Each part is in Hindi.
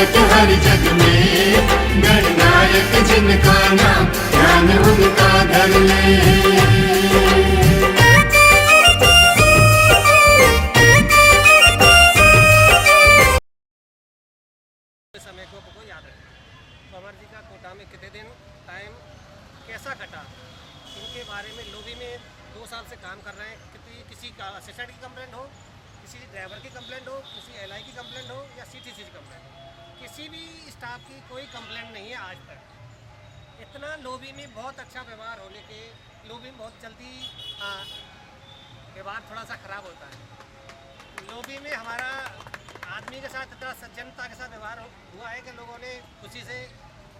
भारत हर जग में, गणनायक जिनका नाम, ध्यान उनका धर ले। समय को याद रखें। कंवर जी का कोटा में कितने दिन टाइम कैसा कटा, इनके बारे में लोभी में 2 साल से काम कर रहे हैं। किसी का असिस्टेंट की कंप्लेंट हो, किसी ड्राइवर की कंप्लेंट हो, किसी एलआई की कंप्लेंट हो या सीटीसी की कंप्लेंट हो, किसी भी स्टाफ की कोई कंप्लेंट नहीं है आज तक। इतना लोभी में बहुत अच्छा व्यवहार होने के, लोभी में बहुत जल्दी व्यवहार थोड़ा सा ख़राब होता है। लोभी में हमारा आदमी के साथ इतना सज्जनता के साथ व्यवहार हुआ है कि लोगों ने खुशी से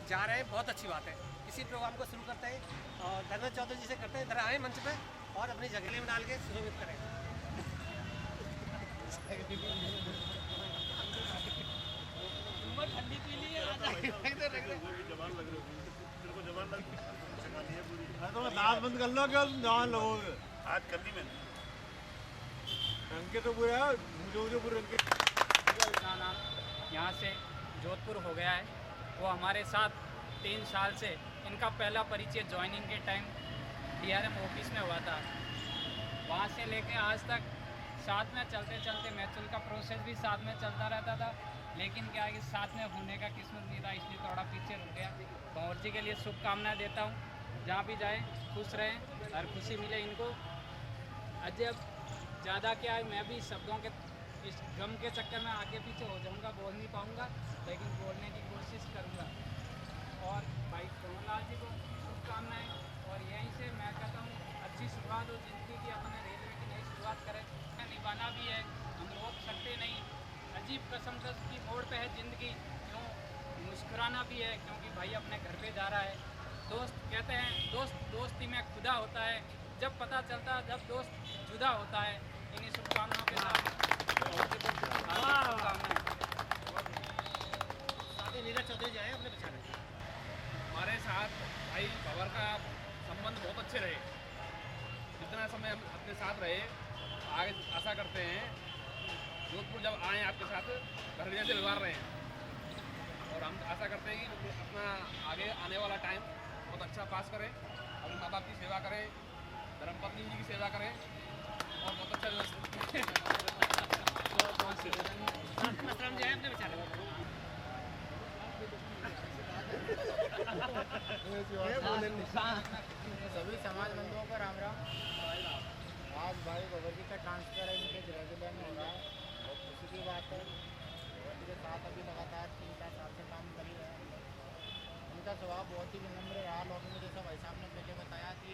जा रहे हैं, बहुत अच्छी बात है। इसी प्रोग्राम को शुरू करते हैं और धर्मेंद्र चौधरी जी से करते हैं, इधर आए मंच पे और अपनी जगह में डाल के सुशोभित करें। ठंडी पी ली है, दांत बंद कर लो, क्या जवान लोगोगे आज करनी मैंने रंग के तो पूरे मुझे पूरे रंग के। यहाँ से जोधपुर हो गया है, वो हमारे साथ 3 साल से, इनका पहला परिचय ज्वाइनिंग के टाइम डीआरएम ऑफिस में हुआ था। वहाँ से लेके आज तक साथ में चलते चलते मैचुअल का प्रोसेस भी साथ में चलता रहता था, लेकिन क्या है कि साथ में होने का किस्मत नहीं था, इसलिए थोड़ा पीछे रुक गया। कंवर जी के लिए शुभकामनाएं देता हूँ, जहाँ भी जाएँ खुश रहें और खुशी मिले इनको। अजय ज़्यादा क्या है, मैं भी शब्दों के इस गम के चक्कर में आगे पीछे हो जाऊंगा, बोल नहीं पाऊंगा, लेकिन बोलने की कोशिश करूंगा। और भाई कंवरलाल जी को शुभकामनाएं, और यहीं से मैं कहता हूँ अच्छी शुरुआत हो जिंदगी की, अपने रेलवे की नई शुरुआत करें। निभाना भी है, हम रोक सकते नहीं, अजीब कसम की मोड़ पे है ज़िंदगी, क्यों मुस्कुराना भी है, क्योंकि भाई अपने घर पे जा रहा है। दोस्त कहते हैं दोस्ती में खुदा होता है, जब पता चलता जब दोस्त जुदा होता है। इन्हीं शुभकामनाओं के साथ नीरज चौधरी जी आए अपने बेचारे। हमारे साथ भाई भंवर का संबंध बहुत अच्छे रहे, जितना समय हम अपने साथ रहे, आगे आशा करते हैं जोधपुर जब आए आपके साथ घर जैसे व्यवहार रहे हैं, और हम आशा करते हैं कि अपना आगे आने वाला टाइम बहुत अच्छा पास करें, अपने माँ बाप की सेवा करें, धर्मपत्नी जी की सेवा करें और बहुत अच्छा मसराम जी आए अपने बेचारे। सभी समाज बंधुओं को राम राम। आज भाई कंवर जी का ट्रांसफर है, इनके गृह जिले में हो रहा है, बहुत खुशी की बात है। कंवर जी के साथ अभी लगातार 3-4 साल से काम कर ही रहे हैं। इनका स्वभाव बहुत ही विनम्र रहा। लोगों ने जैसा भाई साहब ने पहले बताया कि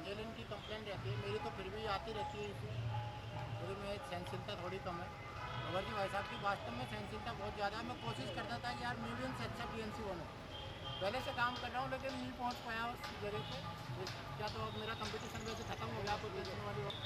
जेल इनकी कंप्लेंट रहती है, मेरी तो फिर भी आती रहती है इशू, मेरी में सहनशीलता थोड़ी कम है। कंवर जी भाई साहब की वास्तव में सहनशीलता बहुत ज़्यादा है। मैं कोशिश करता था कि यार मैं भी उनसे अच्छा पीएनसी बनूँ, पहले से काम कर रहा हूँ लेकिन नहीं पहुँच पाया उस जगह पे। क्या तो अब मेरा कंपटीशन वैसे खत्म हो गया, कोई टेंशन वाली बात।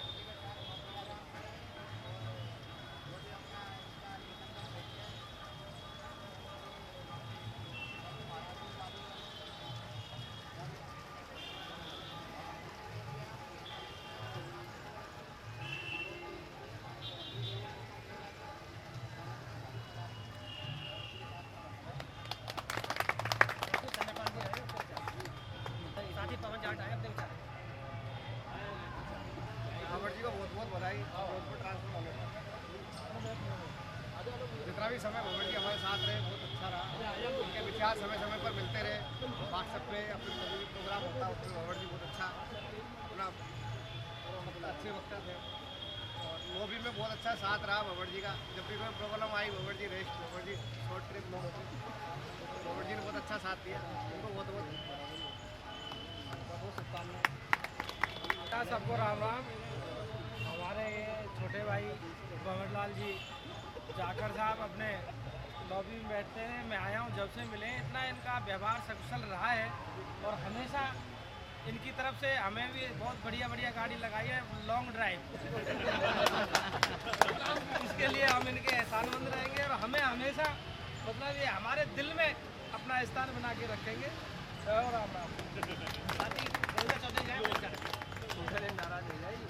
कंवर जी को बहुत बहुत बधाई जोधपुर ट्रांसफर होने पर। जितना भी समय कंवर जी हमारे साथ रहे बहुत अच्छा रहा, उनके विचार समय समय पर मिलते रहे, व्हाट्सएप पे अपने कभी भी प्रोग्राम होता उसमें कंवर जी बहुत अच्छा अपना मतलब अच्छे वक्त थे, और लोभी में बहुत अच्छा साथ रहा कंवर जी का। जब भी कोई प्रॉब्लम आई कंवर जी रेस्ट, कंवर जी शॉर्ट ट्रिप लो, कंवर जी ने बहुत अच्छा साथ दिया, उनको बहुत बहुत शुभकामनाएं। सबको राम राम। हमारे छोटे भाई कंवरलाल जी जाकर साहब अपने लॉबी में बैठते हैं, मैं आया हूँ जब से मिले, इतना इनका व्यवहार सकुशल रहा है, और हमेशा इनकी तरफ से हमें भी बहुत बढ़िया बढ़िया गाड़ी लगाई है, लॉन्ग ड्राइव। इसके लिए हम इनके एहसानमंद रहेंगे, और हमें हमेशा मतलब ये हमारे दिल में अपना स्थान बना के रखेंगे। और राम राम। नाराज हो जाएगी।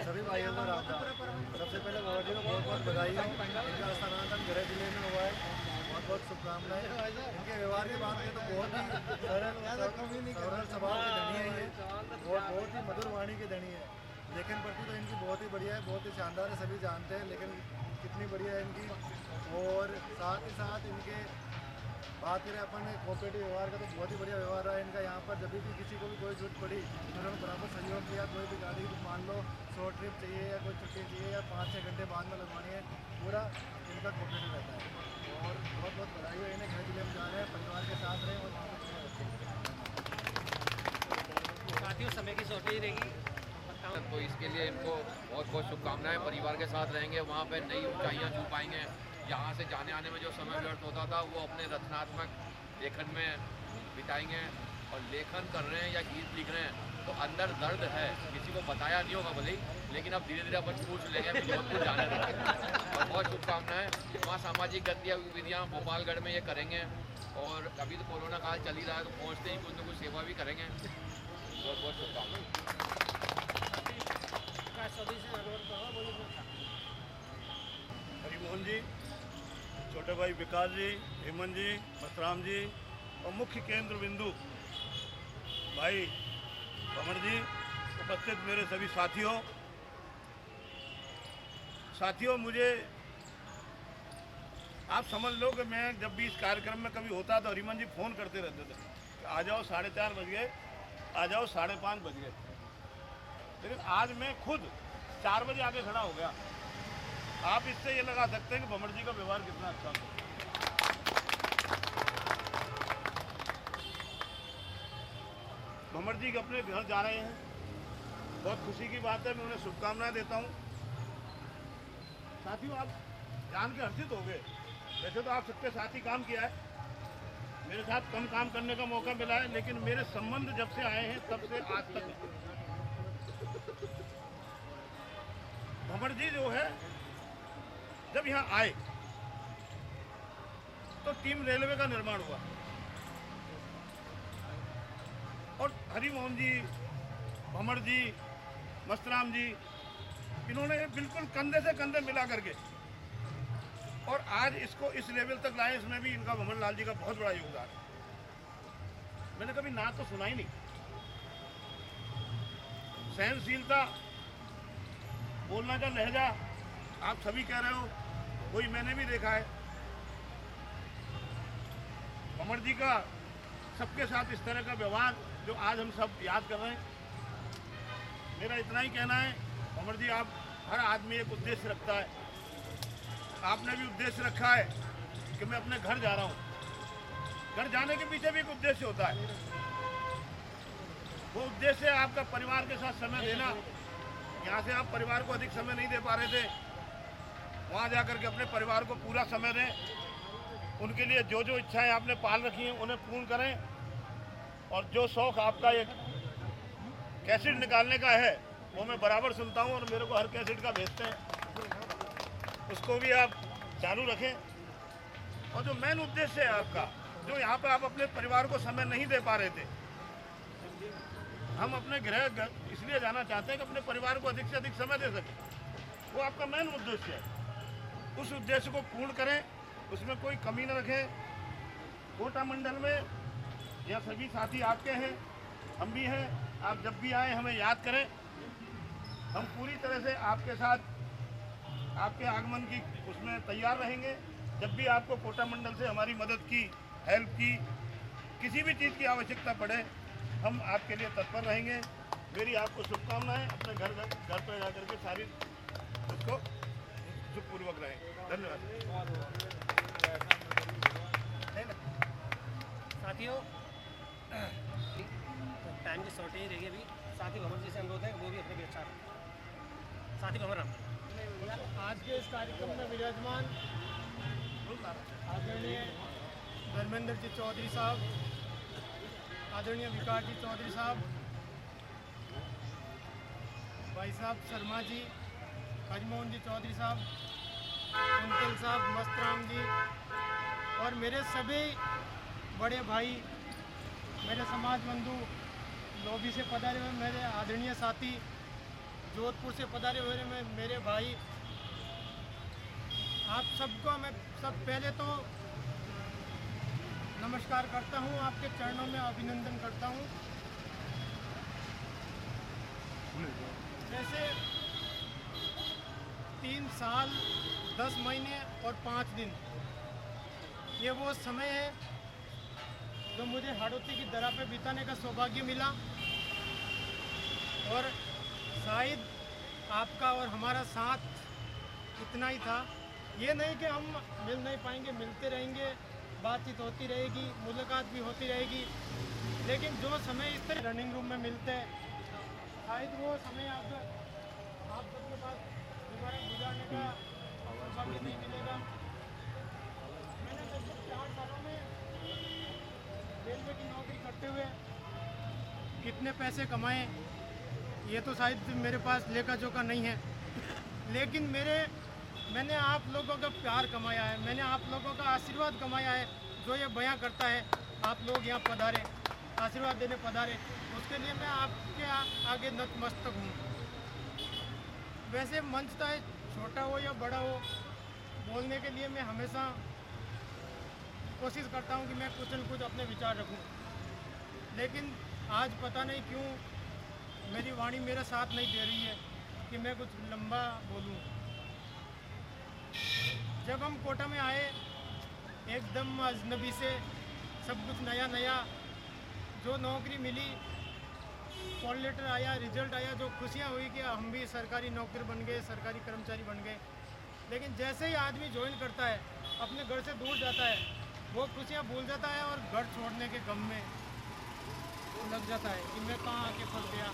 सभी भाइयों को राम राम। सबसे पहले कंवर जी को बहुत बहुत बधाई हो, इनका स्थानांतरण गृह जिले में हुआ है। शुभकामनाएं। इनके व्यवहार की बात करें तो बहुत ही सरल स्वभाव के धनी है ये, और बहुत ही मधुर वाणी के धनी है। लेकिन प्रति तो इनकी बहुत ही बढ़िया है, बहुत ही शानदार है, सभी जानते हैं। लेकिन कितनी बढ़िया है इनकी। और साथ ही साथ इनके बात करें अपन कोऑपरेटिव व्यवहार का तो बहुत ही बढ़िया व्यवहार रहा है इनका। यहाँ पर जब भी किसी को भी कोई जरूरत पड़ी उन्होंने बराबर सहयोग किया। कोई भी गाड़ी मान लो शॉर्ट ट्रिप चाहिए या कोई छुट्टी चाहिए या 5-6 घंटे बाद में लगवानी है, पूरा इनका कोऑपरेटिव रहता है। और बहुत बहुत बधाई हो इन्हें। गृह जिले में जा रहे हैं, परिवार के साथ रहें और वहाँ पर साथियों समय की शॉर्टेज रहेगी तो इसके लिए इनको बहुत बहुत शुभकामनाएं। परिवार के साथ रहेंगे, वहाँ पे नई ऊंचाइयाँ छू पाएंगे। यहाँ से जाने आने में जो समय व्यर्थ होता था वो अपने रचनात्मक लेखन में बिताएंगे। और लेखन कर रहे हैं या गीत लिख रहे हैं तो अंदर दर्द है, किसी को बताया नहीं होगा भले ही, लेकिन अब धीरे धीरे अपन पूछ लेंगे कि जोधपुर जाने देंगे। और बहुत शुभकामनाएं। वहाँ सामाजिक गतिविधियाँ भोपालगढ़ में ये करेंगे। और अभी तो कोरोना काल चल ही रहा है तो पहुँचते ही कुछ न कुछ सेवा भी करेंगे। बहुत बहुत शुभकामनाएं। हरिमोहन जी, छोटे भाई विकास जी, हेमंत जी, मस्तराम जी और मुख्य केंद्र बिंदु भाई भंवर जी, उपस्थित मेरे सभी साथियों, मुझे आप समझ लो कि मैं जब भी इस कार्यक्रम में कभी होता तो हरिमन जी फ़ोन करते रहते थे, आ जाओ 4:30 बज गए, आ जाओ 5:30 बज गए। लेकिन आज मैं खुद 4 बजे आके खड़ा हो गया। आप इससे ये लगा सकते हैं कि भंवर जी का व्यवहार कितना अच्छा है। भंवर जी अपने घर जा रहे हैं, बहुत खुशी की बात है। मैं उन्हें शुभकामनाएं देता हूं। साथियों, आप जान के हर्षित हो गए। वैसे तो आप सबके साथ ही काम किया है, मेरे साथ कम काम करने का मौका मिला है, लेकिन मेरे संबंध जब से आए हैं तब से आज तक भंवर जी जो है जब यहाँ आए तो टीम रेलवे का निर्माण हुआ और हरिमोहन जी, भंवर जी, मस्तराम जी, इन्होंने बिल्कुल कंधे से कंधे मिला करके और आज इसको इस लेवल तक लाए। इसमें भी इनका भंवर लाल जी का बहुत बड़ा योगदान है। मैंने कभी ना तो सुना ही नहीं। सहनशीलता, बोलने का लहजा आप सभी कह रहे हो, वही मैंने भी देखा है। भंवर जी का सबके साथ इस तरह का व्यवहार जो आज हम सब याद कर रहे हैं। मेरा इतना ही कहना है, भंवर जी, आप हर आदमी एक उद्देश्य रखता है। आपने भी उद्देश्य रखा है कि मैं अपने घर जा रहा हूँ। घर जाने के पीछे भी एक उद्देश्य होता है। वो उद्देश्य है आपका परिवार के साथ समय देना। यहाँ से आप परिवार को अधिक समय नहीं दे पा रहे थे, वहाँ जाकर के अपने परिवार को पूरा समय दें। उनके लिए जो जो इच्छाएं आपने पाल रखी हैं उन्हें पूर्ण करें। और जो शौक़ आपका एक कैसेट निकालने का है वो मैं बराबर सुनता हूँ और मेरे को हर कैसेट का भेजते हैं, उसको भी आप चालू रखें। और जो मेन उद्देश्य है आपका, जो यहाँ पे आप अपने परिवार को समय नहीं दे पा रहे थे, हम अपने गृह इसलिए जाना चाहते हैं कि अपने परिवार को अधिक से अधिक समय दे सकें। वो आपका मेन उद्देश्य है। उस उद्देश्य को पूर्ण करें, उसमें कोई कमी न रखें। कोटा मंडल में यह सभी साथी आपके हैं, हम भी हैं। आप जब भी आए हमें याद करें। हम पूरी तरह से आपके साथ आपके आगमन की उसमें तैयार रहेंगे। जब भी आपको कोटा मंडल से हमारी मदद की, हेल्प की, किसी भी चीज़ की आवश्यकता पड़े, हम आपके लिए तत्पर रहेंगे। मेरी आपको शुभकामनाएं। अपने घर पर जाकर के सारी उसको सुखपूर्वक रहें। धन्यवाद। साथियों, टाइम की शॉर्टेज रहेगी अभी। साथी भंवर जी से अनुरोध है वो भी अपने विचार। साथी भंवर, आज के इस कार्यक्रम में विराजमान आदरणीय धर्मेंद्र जी चौधरी साहब, आदरणीय विकास जी चौधरी साहब, भाई साहब शर्मा जी, हरिमोहन जी चौधरी साहब, कुंतल साहब, मस्तराम जी और मेरे सभी बड़े भाई, मेरे समाज बंधु, लोभी से पधारे हुए मेरे आदरणीय साथी, जोधपुर से पधारे हुए मेरे भाई, आप सबको मैं सब पहले तो नमस्कार करता हूँ, आपके चरणों में अभिनंदन करता हूँ। जैसे 3 साल 10 महीने और 5 दिन ये वो समय है जो मुझे हाड़ौती की दरा पे बिताने का सौभाग्य मिला, और शायद आपका और हमारा साथ इतना ही था। ये नहीं कि हम मिल नहीं पाएंगे, मिलते रहेंगे, बातचीत होती रहेगी, मुलाकात भी होती रहेगी, लेकिन जो समय इस तरह रनिंग रूम में मिलते हैं, शायद वो समय आप सबके पास दोबारा गुजारने का सौभाग्य नहीं मिलेगा। मैंने लगभग 4 सालों में रेलवे की नौकरी करते हुए कितने पैसे कमाए ये तो शायद मेरे पास लेखा जोखा नहीं है, लेकिन मैंने आप लोगों का प्यार कमाया है, मैंने आप लोगों का आशीर्वाद कमाया है। जो ये बयां करता है, आप लोग यहाँ पधारे, आशीर्वाद देने पधारे, उसके लिए मैं आपके आगे नतमस्तक हूँ। वैसे मंच चाहे छोटा हो या बड़ा हो, बोलने के लिए मैं हमेशा कोशिश करता हूँ कि मैं कुछ न कुछ अपने विचार रखूँ, लेकिन आज पता नहीं क्यों मेरी वाणी मेरा साथ नहीं दे रही है कि मैं कुछ लंबा बोलूँ। जब हम कोटा में आए, एकदम अजनबी से सब कुछ नया नया, जो नौकरी मिली, कॉल लेटर आया, रिजल्ट आया, जो खुशियाँ हुई कि हम भी सरकारी नौकरी बन गए, सरकारी कर्मचारी बन गए, लेकिन जैसे ही आदमी ज्वाइन करता है, अपने घर से दूर जाता है, वो खुशियाँ भूल जाता है और घर छोड़ने के गम में लग जाता है कि मैं कहाँ आके फंस गया।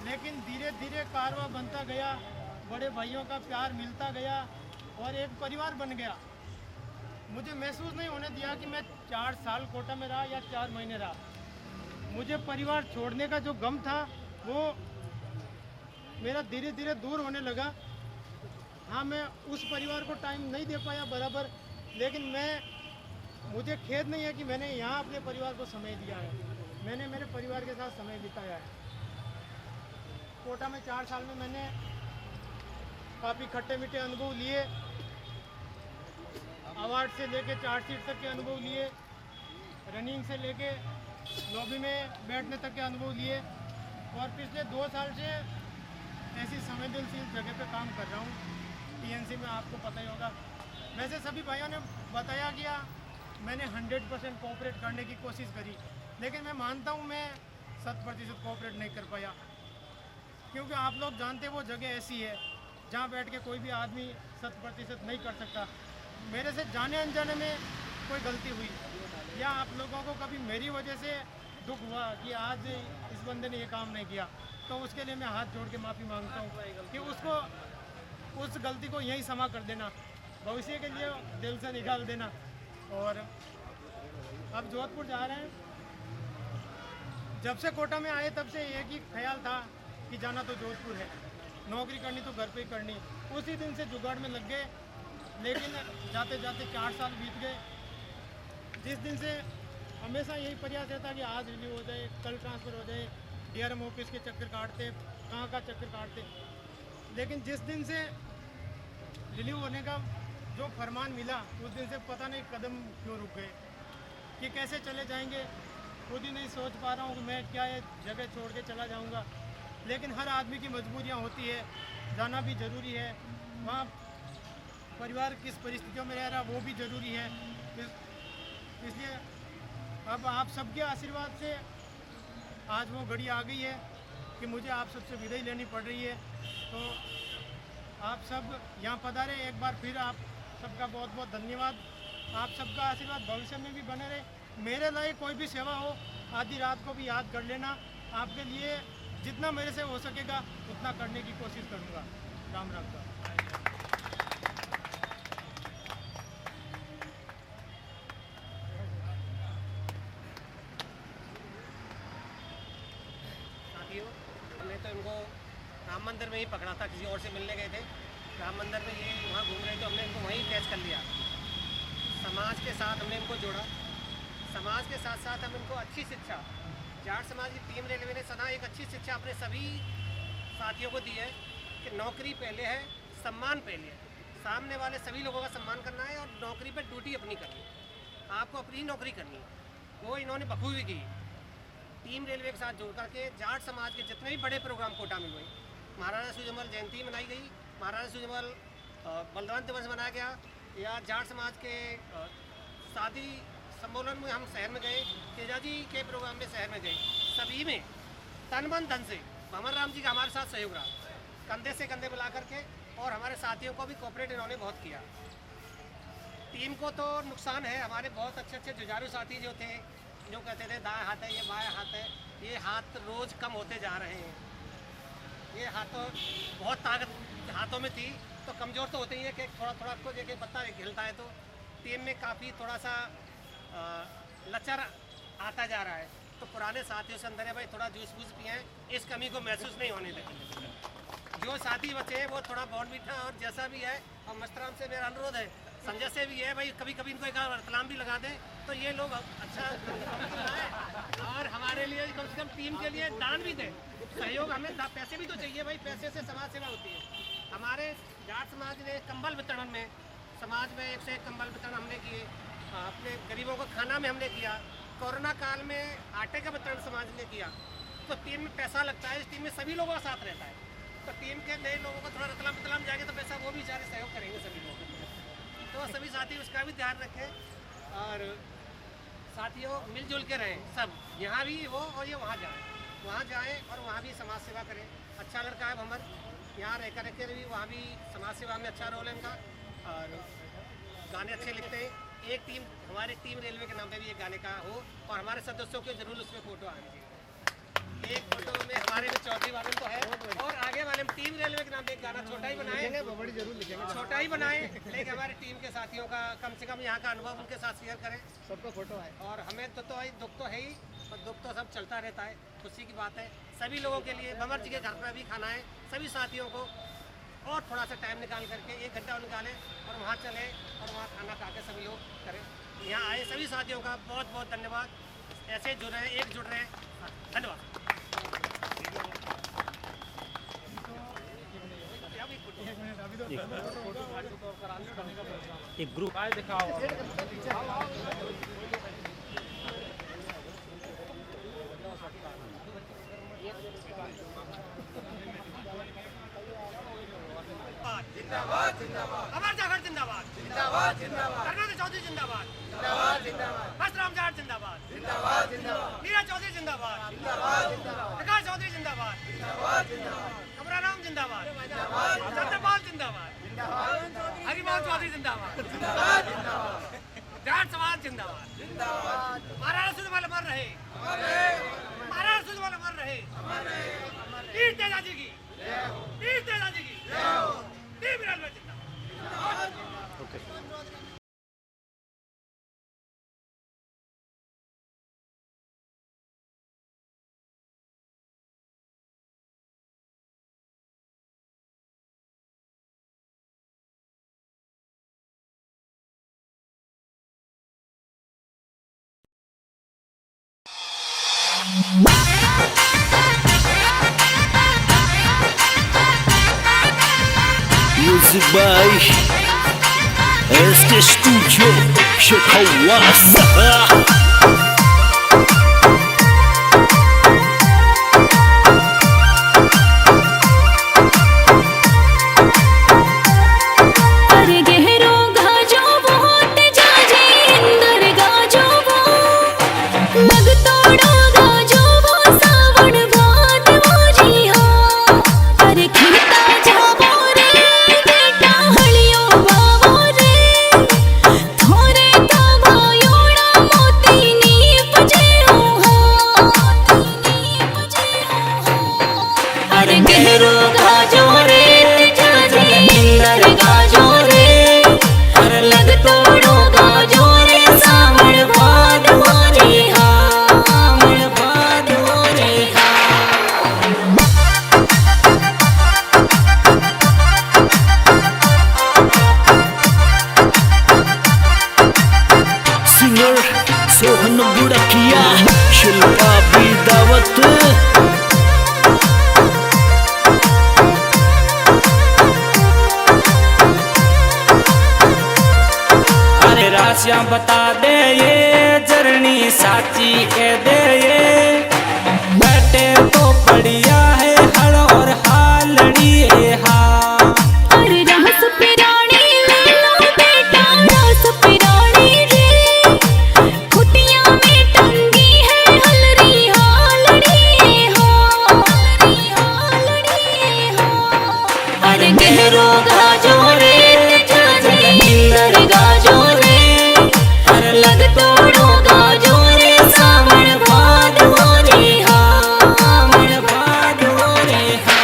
लेकिन धीरे धीरे कारवां बनता गया, बड़े भाइयों का प्यार मिलता गया और एक परिवार बन गया। मुझे महसूस नहीं होने दिया कि मैं 4 साल कोटा में रहा या 4 महीने रहा। मुझे परिवार छोड़ने का जो गम था वो मेरा धीरे धीरे दूर होने लगा। हाँ, मैं उस परिवार को टाइम नहीं दे पाया बराबर, लेकिन मुझे खेद नहीं है कि मैंने यहाँ अपने परिवार को समय दिया है, मैंने मेरे परिवार के साथ समय बिताया है। कोटा में 4 साल में मैंने काफ़ी खट्टे मीठे अनुभव लिए, अवार्ड से लेके चार्जशीट तक के अनुभव लिए, रनिंग से लेके लॉबी में बैठने तक के अनुभव लिए, और पिछले 2 साल से ऐसी संवेदनशील जगह पे काम कर रहा हूँ, टीएनसी में, आपको पता ही होगा। वैसे सभी भाइयों ने बताया गया, मैंने 100% कोऑपरेट करने की कोशिश करी, लेकिन मैं मानता हूँ मैं 100% कोऑपरेट नहीं कर पाया, क्योंकि आप लोग जानते वो जगह ऐसी है जहाँ बैठ के कोई भी आदमी 100% नहीं कर सकता। मेरे से जाने अनजाने में कोई गलती हुई या आप लोगों को कभी मेरी वजह से दुख हुआ कि आज इस बंदे ने ये काम नहीं किया, तो उसके लिए मैं हाथ जोड़ के माफ़ी मांगता हूँ कि उसको उस गलती को यहीं क्षमा कर देना, भविष्य के लिए दिल से निकाल देना। और अब जोधपुर जा रहे हैं। जब से कोटा में आए तब से एक ही ख्याल था कि जाना तो जोधपुर है, नौकरी करनी तो घर पे ही करनी। उसी दिन से जुगाड़ में लग गए, लेकिन जाते जाते 4 साल बीत गए। जिस दिन से हमेशा यही प्रयास रहता कि आज रिलीव हो जाए, कल ट्रांसफ़र हो जाए, डीआरएम ऑफिस के चक्कर काटते, कहाँ का चक्कर काटते, लेकिन जिस दिन से रिलीव होने का जो फरमान मिला, उस दिन से पता नहीं कदम क्यों रुक गए कि कैसे चले जाएंगे। खुद ही नहीं सोच पा रहा हूँ कि मैं क्या ये जगह छोड़ के चला जाऊँगा, लेकिन हर आदमी की मजबूरियाँ होती है, जाना भी ज़रूरी है। वहाँ परिवार किस परिस्थितियों में रह रहा वो भी ज़रूरी है। इसलिए अब आप सबके आशीर्वाद से आज वो घड़ी आ गई है कि मुझे आप सबसे विदाई लेनी पड़ रही है। तो आप सब यहाँ पधारे, एक बार फिर आप सबका बहुत बहुत धन्यवाद। आप सबका आशीर्वाद भविष्य में भी बने रहे। मेरे लायक कोई भी सेवा हो, आधी रात को भी याद कर लेना। आपके लिए जितना मेरे से हो सकेगा उतना करने की कोशिश करूँगा। राम राम का। साथियों, हमने तो इनको राम मंदिर में ही पकड़ा था, किसी और से मिलने गए थे। राम मंदिर में ये वहाँ घूम रहे थे, हमने इनको वहीं कैच कर लिया। समाज के साथ हमने इनको जोड़ा, समाज के साथ साथ हम इनको अच्छी शिक्षा, जाट समाज की टीम रेलवे ने सदा एक अच्छी शिक्षा अपने सभी साथियों को दी है कि नौकरी पहले है, सम्मान पहले है। सामने वाले सभी लोगों का सम्मान करना है और नौकरी पर ड्यूटी अपनी करनी है। आपको अपनी नौकरी करनी है, वो इन्होंने बखूबी की। टीम रेलवे के साथ जोड़ करके जाट समाज के जितने भी बड़े प्रोग्राम कोटा में हुए, महाराणा सूरजमल जयंती मनाई गई, महाराणा सूरजमल बलिदान दिवस मनाया गया, या जाट समाज के शादी सम्मेलन में हम शहर में गए, तेजा जी के प्रोग्राम में शहर में गए, सभी में तन मन धन से भंवर राम जी का हमारे साथ सहयोग रहा, कंधे से कंधे मिला करके, और हमारे साथियों को भी कोऑपरेट इन्होंने बहुत किया। टीम को तो नुकसान है, हमारे बहुत अच्छे अच्छे जुझारू साथी जो थे, जो कहते थे दाएं हाथ है, ये बाएं हाथ है, ये हाथ रोज़ कम होते जा रहे हैं। ये हाथों बहुत ताकत हाथों में थी, तो कमज़ोर तो होते ही है कि थोड़ा थोड़ा आपको देखिए पत्ता हिलता है तो टीम में काफ़ी थोड़ा सा लचर आता जा रहा है। तो पुराने साथियों से अंदर है भाई थोड़ा जूस वूस पिए, इस कमी को महसूस नहीं होने दें। जो साथी बचे हैं वो थोड़ा बॉन्ड मीठा और जैसा भी है, और मस्तराम से मेरा अनुरोध है, संजय से भी है भाई, कभी कभी इनको एक रतलाम भी लगा दें तो ये लोग अच्छा और हमारे लिए कम से कम टीम के लिए दान भी दें, सहयोग। हमें पैसे भी तो चाहिए भाई, पैसे से समाज सेवा होती है। हमारे जाट समाज ने कंबल वितरण में, समाज में 1 से 1 कंबल वितरण हमने किए, अपने गरीबों को खाना में हमने किया, कोरोना काल में आटे का वितरण समाज ने किया। तो टीम में पैसा लगता है, इस टीम में सभी लोगों का साथ रहता है, तो टीम के नए लोगों को थोड़ा रतलाम जाएंगे तो पैसा वो भी बेचारे सहयोग करेंगे सभी लोग। तो सभी साथी उसका भी ध्यान रखें और साथियों मिलजुल के रहें, सब यहाँ भी हो और ये वहाँ जाएँ और वहाँ भी समाज सेवा करें। अच्छा लड़का है भंवर, यहाँ रह कर भी वहाँ भी समाज सेवा में अच्छा रोल है इनका, और गाने अच्छे लिखते हैं। एक टीम हमारे टीम रेलवे के नाम पे भी एक गाने का हो, और हमारे सदस्यों के जरूर उसमें फोटो आनी चाहिए। एक फोटो में हमारे में चौधरी वाले तो है, और आगे वाले में टीम रेलवे के नाम पे एक गाना छोटा ही बनाएंगे, छोटा ही बनाएं, लेकिन हमारी टीम के साथियों का कम से कम यहाँ का अनुभव उनके साथ शेयर करें, सबको फोटो है। और हमें तो दुख तो है ही, पर दुख तो सब चलता रहता है, खुशी की बात है सभी लोगों के लिए। भंवर जी के घर पर भी खाना है, सभी साथियों को और थोड़ा सा टाइम निकाल करके 1 घंटा निकालें और वहाँ चलें और वहाँ खाना खा के सभी लोग करें। यहाँ आए सभी साथियों का बहुत बहुत धन्यवाद, ऐसे जुड़ रहे हैं, एकजुट रहे, धन्यवाद। एक ग्रुप दिखाओ। जिंदाबाद जिंदाबाद, अमर जागरण जिंदाबाद जिंदाबाद जिंदाबाद, करनाथ चौधरी जिंदाबाद जिंदाबाद जिंदाबाद, मस्तराम जाट जिंदाबाद जिंदाबाद जिंदाबाद, मीरा चौधरी जिंदाबाद जिंदाबाद जिंदाबाद, प्रकाश चौधरी जिंदाबाद जिंदाबाद जिंदाबाद, कमराराम जिंदाबाद जिंदाबाद, चंद्रपाल जिंदाबाद जिंदाबाद, हरिमान चौधरी जिंदाबाद जिंदाबाद जिंदाबाद, जाट समाज जिंदाबाद जिंदाबाद, महाराणा सूरजमल अमर रहे, महाराणा सूरजमल अमर रहे, वीर तेजा जी की, वीर तेजा जी की, टीम रेलवे जिंदाबाद। Music by SK Studio Shekawasa. Sohan Budkiya Shilpa भी दावत। अरे राशियां बता दे लासी के दे ये बैठे तो बढ़िया है हल और हालड़ी हा। अरे रस पिरानी ले लो बेटा रस पिरानी रे, खुटिया में टंगी है हलरी हालड़ी हो, अरे गहरो गाजो रे जाजे इंदर गाजो रे, अरे लग तोड़ो गाजो रे सावन भाद हो रे हा, सावन भाद हो रे हा।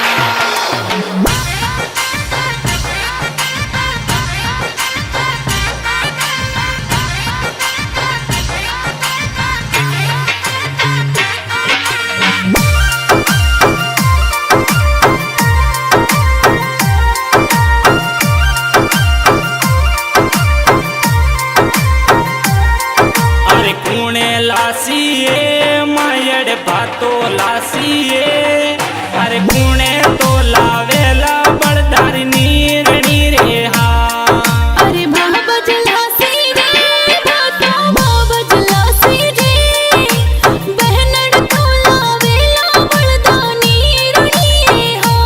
अरे कुणे लासिए मायड़ भातो लासिए, अरे कुणे तो लावेला बड़दार नीरणी रे हा। अरे बाबा जलासी रे भातो बाबा जलासी रे, बहनड़ तो लावेला बड़दानी रणी हो,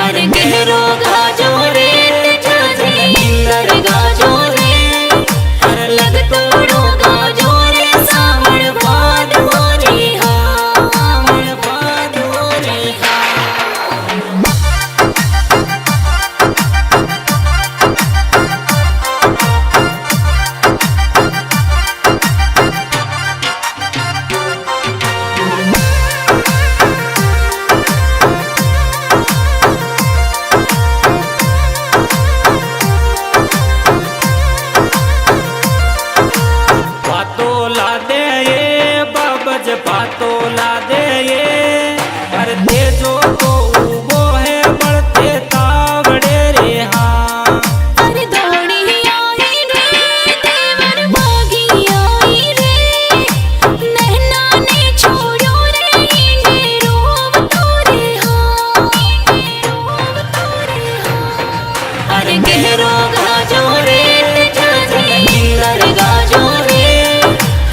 अरे गहरो गाजो रे जाजे इंदर गाजो रे, अरे लग तोड़ो गाजो रे सावन भाद हो रे हा, सावन भाद हो रे हा। भातो ला दे ये बाबज भातो ला दे ये, अरे तेजो तो उबो है बढ़ते तावड़े रे हा। अरे दौड़ी आई रे देवर भागी आई रे, नैना ने छोड़ो रे इंगे रोव तोरे हा, अरे गहरो गाजो रे जाजे इंदर गाजो रे,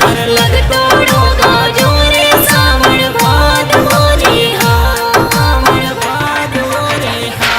अरे लग तोड़ो गाजो रे सावन भाद हो रे हा, सावन भाद हो रे हा।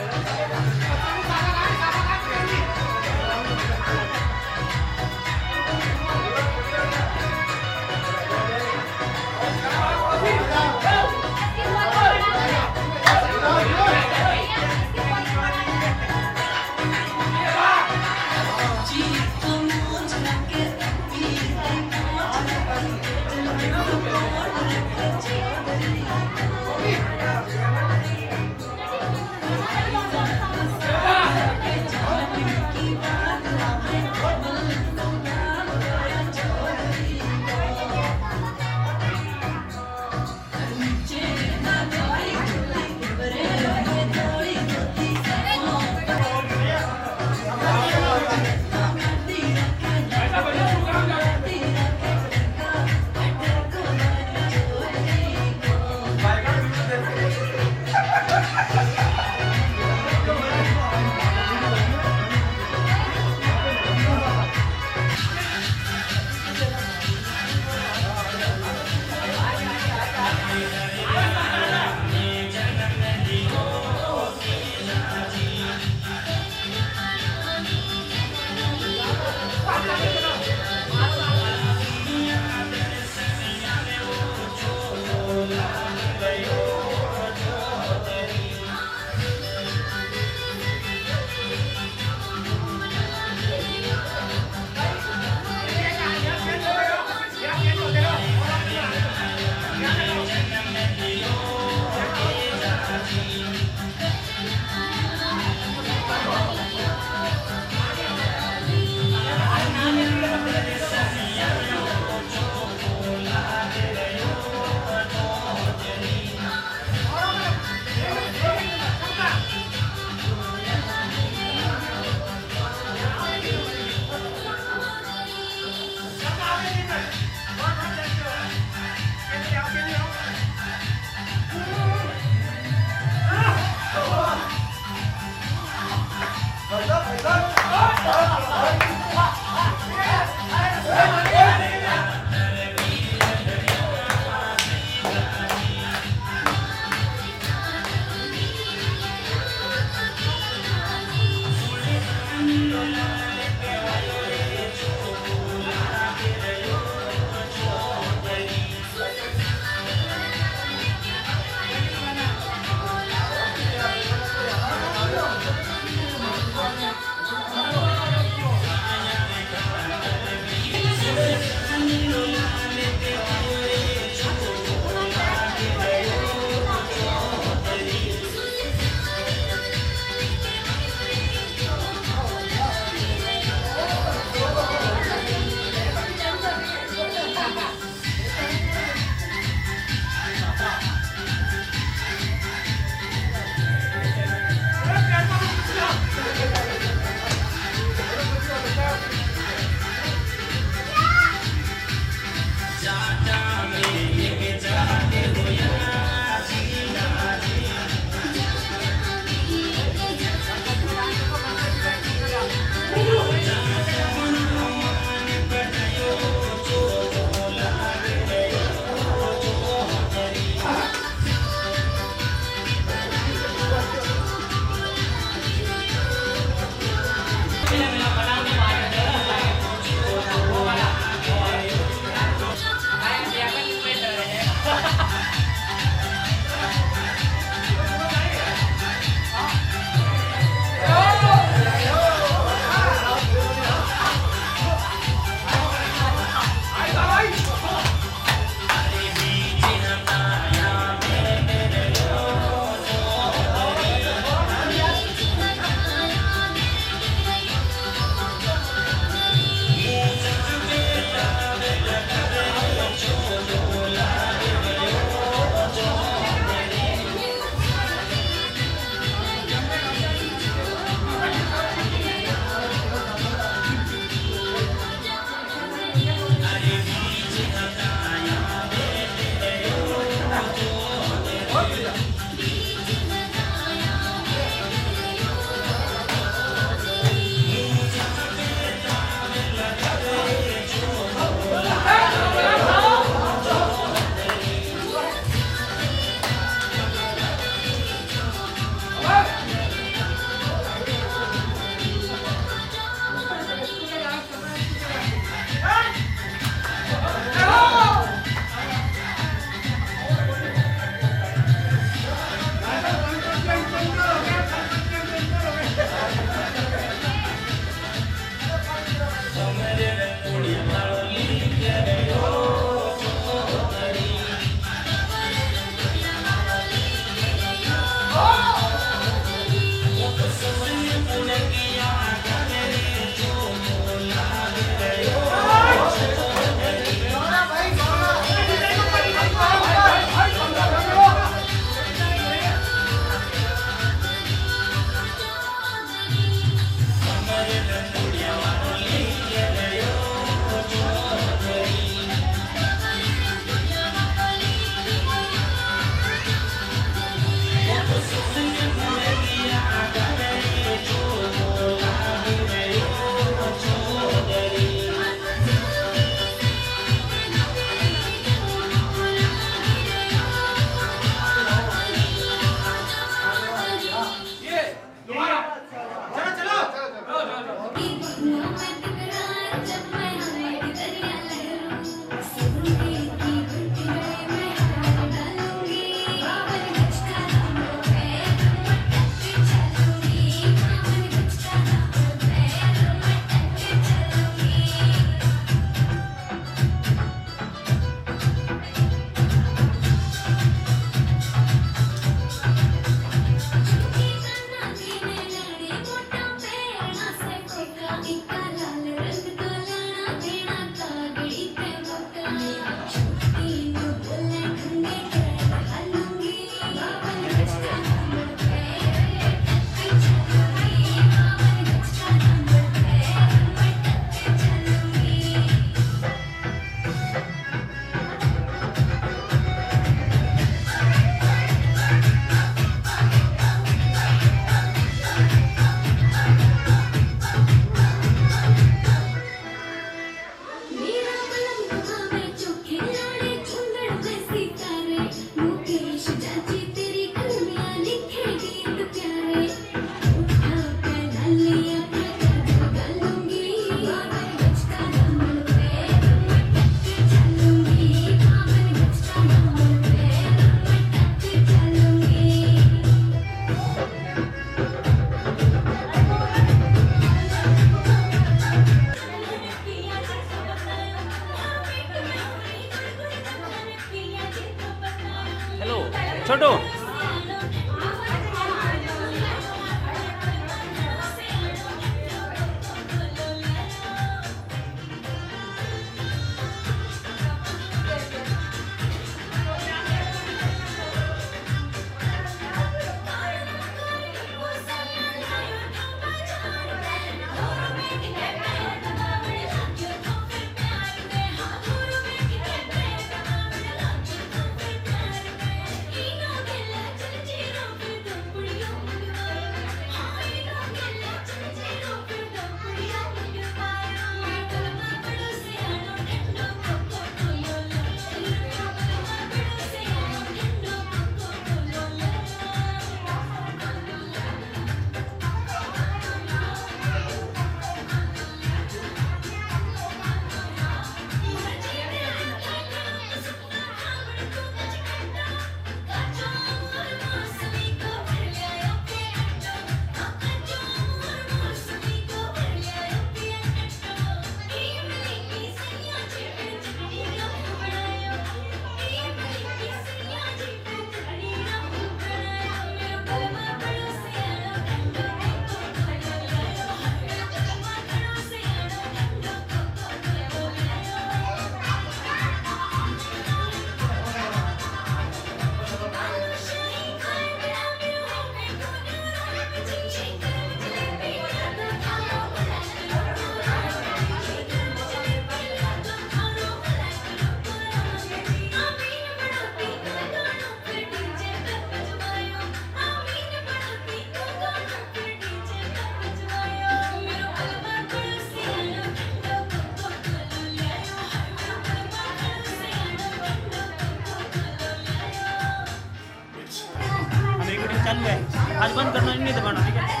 चालू है, आज बंद करना नहीं दबाना, ठीक है।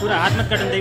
पूरा हाथ मत कटन दे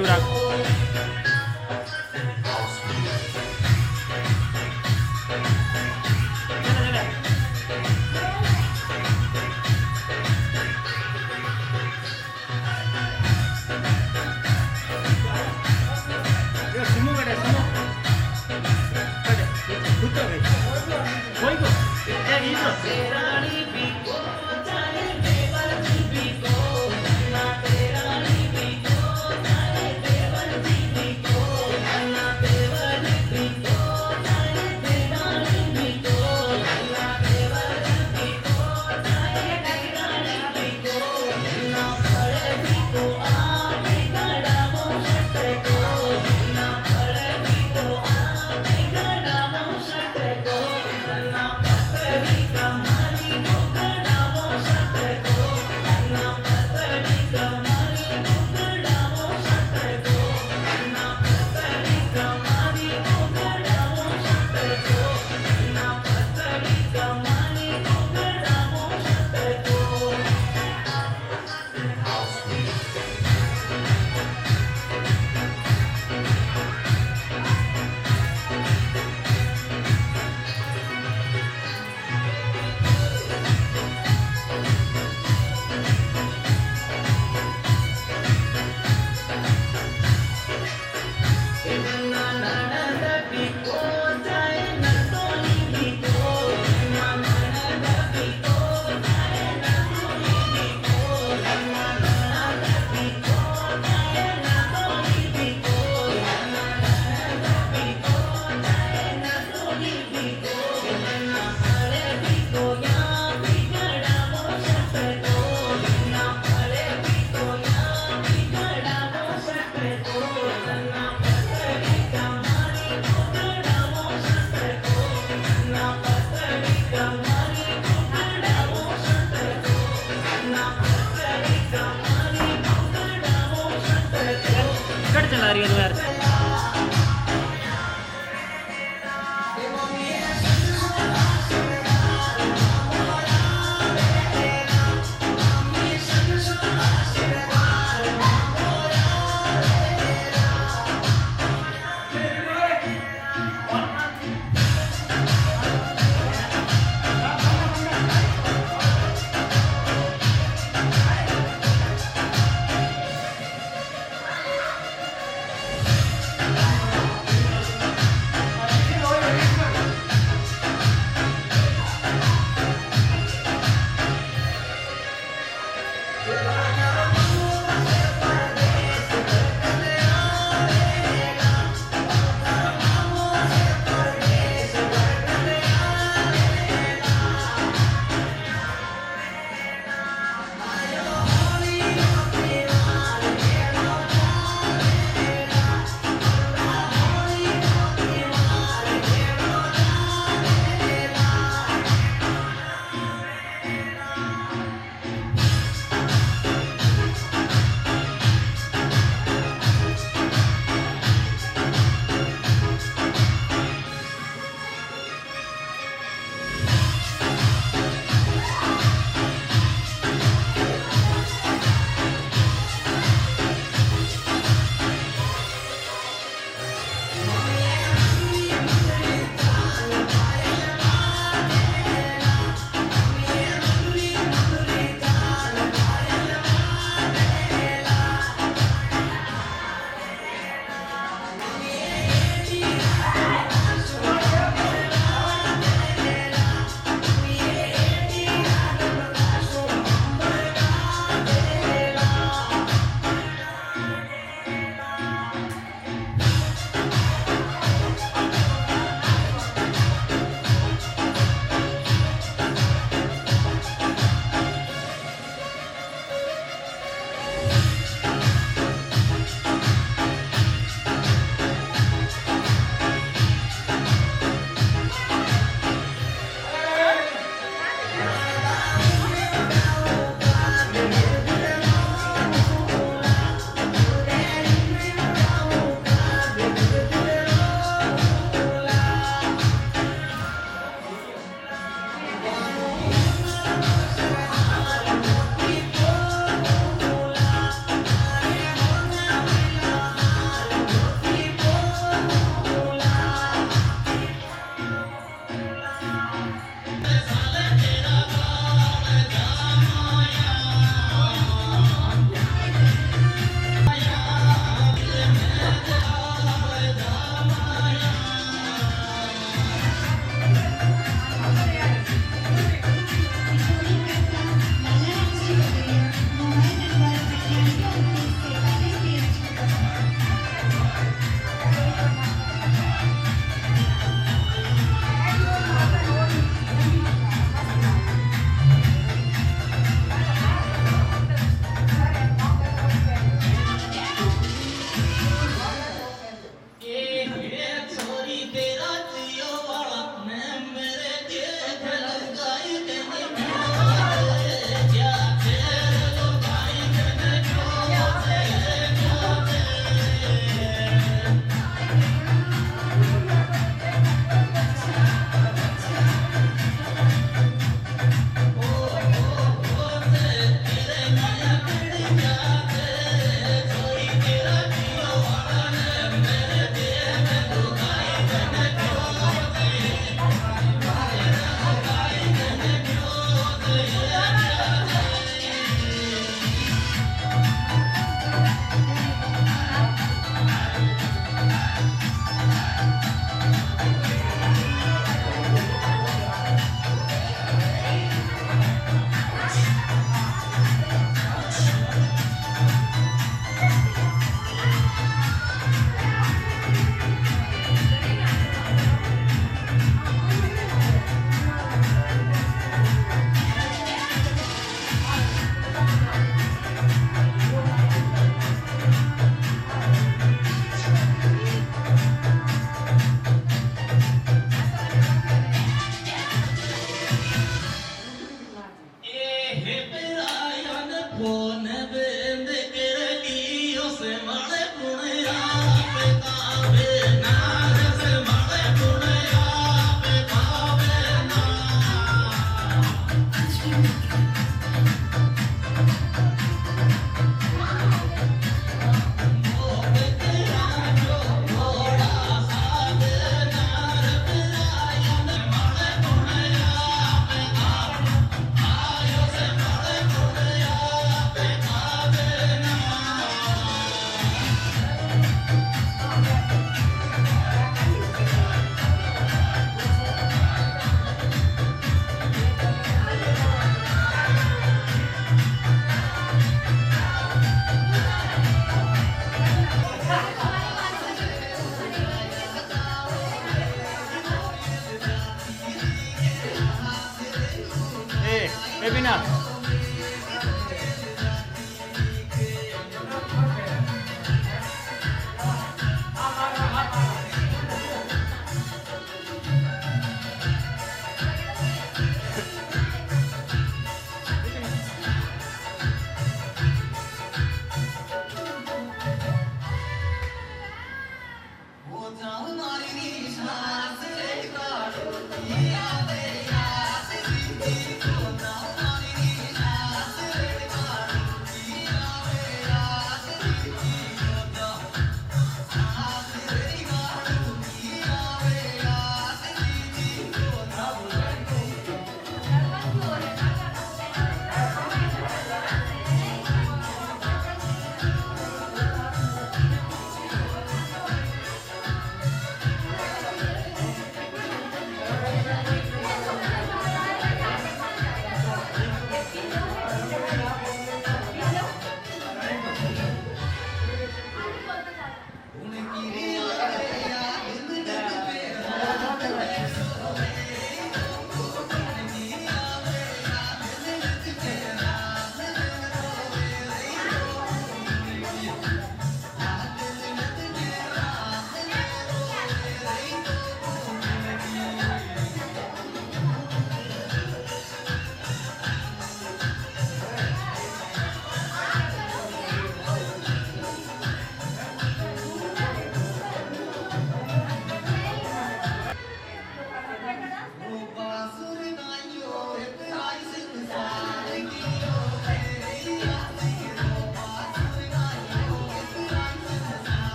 चला रही है यार।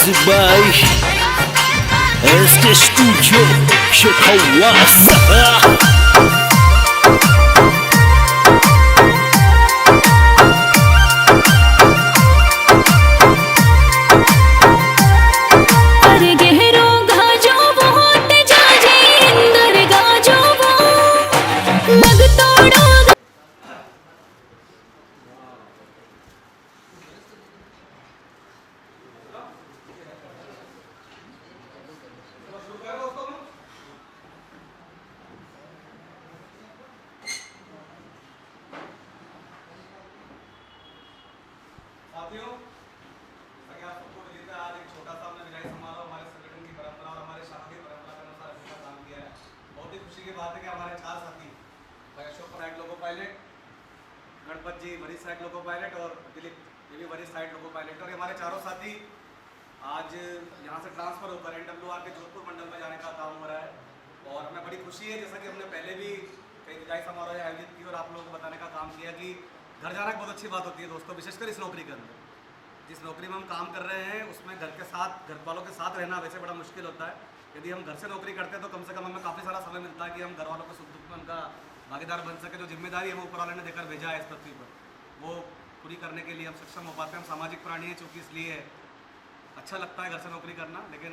Music by ST Studio Shekawasa. अरे गहरो गाजो बहुत जाजे इंदर गाजो वो लग तोड़ो साथियों, आगे आप सबको विदित है, आज एक छोटा सा हमने विदाई समारोह हमारे संगठन की परंपरा और हमारे शाखा की परंपरा के अनुसार रखने का काम किया है। बहुत ही खुशी की बात है कि हमारे 4 साथी भाई अशोक नायक लोको पायलट, गणपत जी वरिष्ठ सहायक लोको पायलट और दिलीप ये भी वरिष्ठ सहायक लोको पायलट, और हमारे चारों साथी आज यहाँ से ट्रांसफर होकर NWR के जोधपुर मंडल में जाने का काम हो रहा है। और हमें बड़ी खुशी है, जैसा कि हमने पहले भी कई विदाई समारोह आयोजित की और आप लोगों को बताने का काम किया कि घर जाना एक बहुत अच्छी बात होती है दोस्तों, विशेषकर इस नौकरी के अंदर। जिस नौकरी में हम काम कर रहे हैं उसमें घर के साथ, घर वालों के साथ रहना वैसे बड़ा मुश्किल होता है। यदि हम घर से नौकरी करते हैं तो कम से कम हमें काफ़ी सारा समय मिलता है कि हम घर वालों के सुख दुख में उनका भागीदार बन सके। जो जिम्मेदारी है वो ऊपर वाले ने देकर भेजा है इस पृथ्वी पर, वो पूरी करने के लिए हम सक्षम हो पाते हैं। हम सामाजिक प्राणी हैं, चूँकि इसलिए अच्छा लगता है घर से नौकरी करना। लेकिन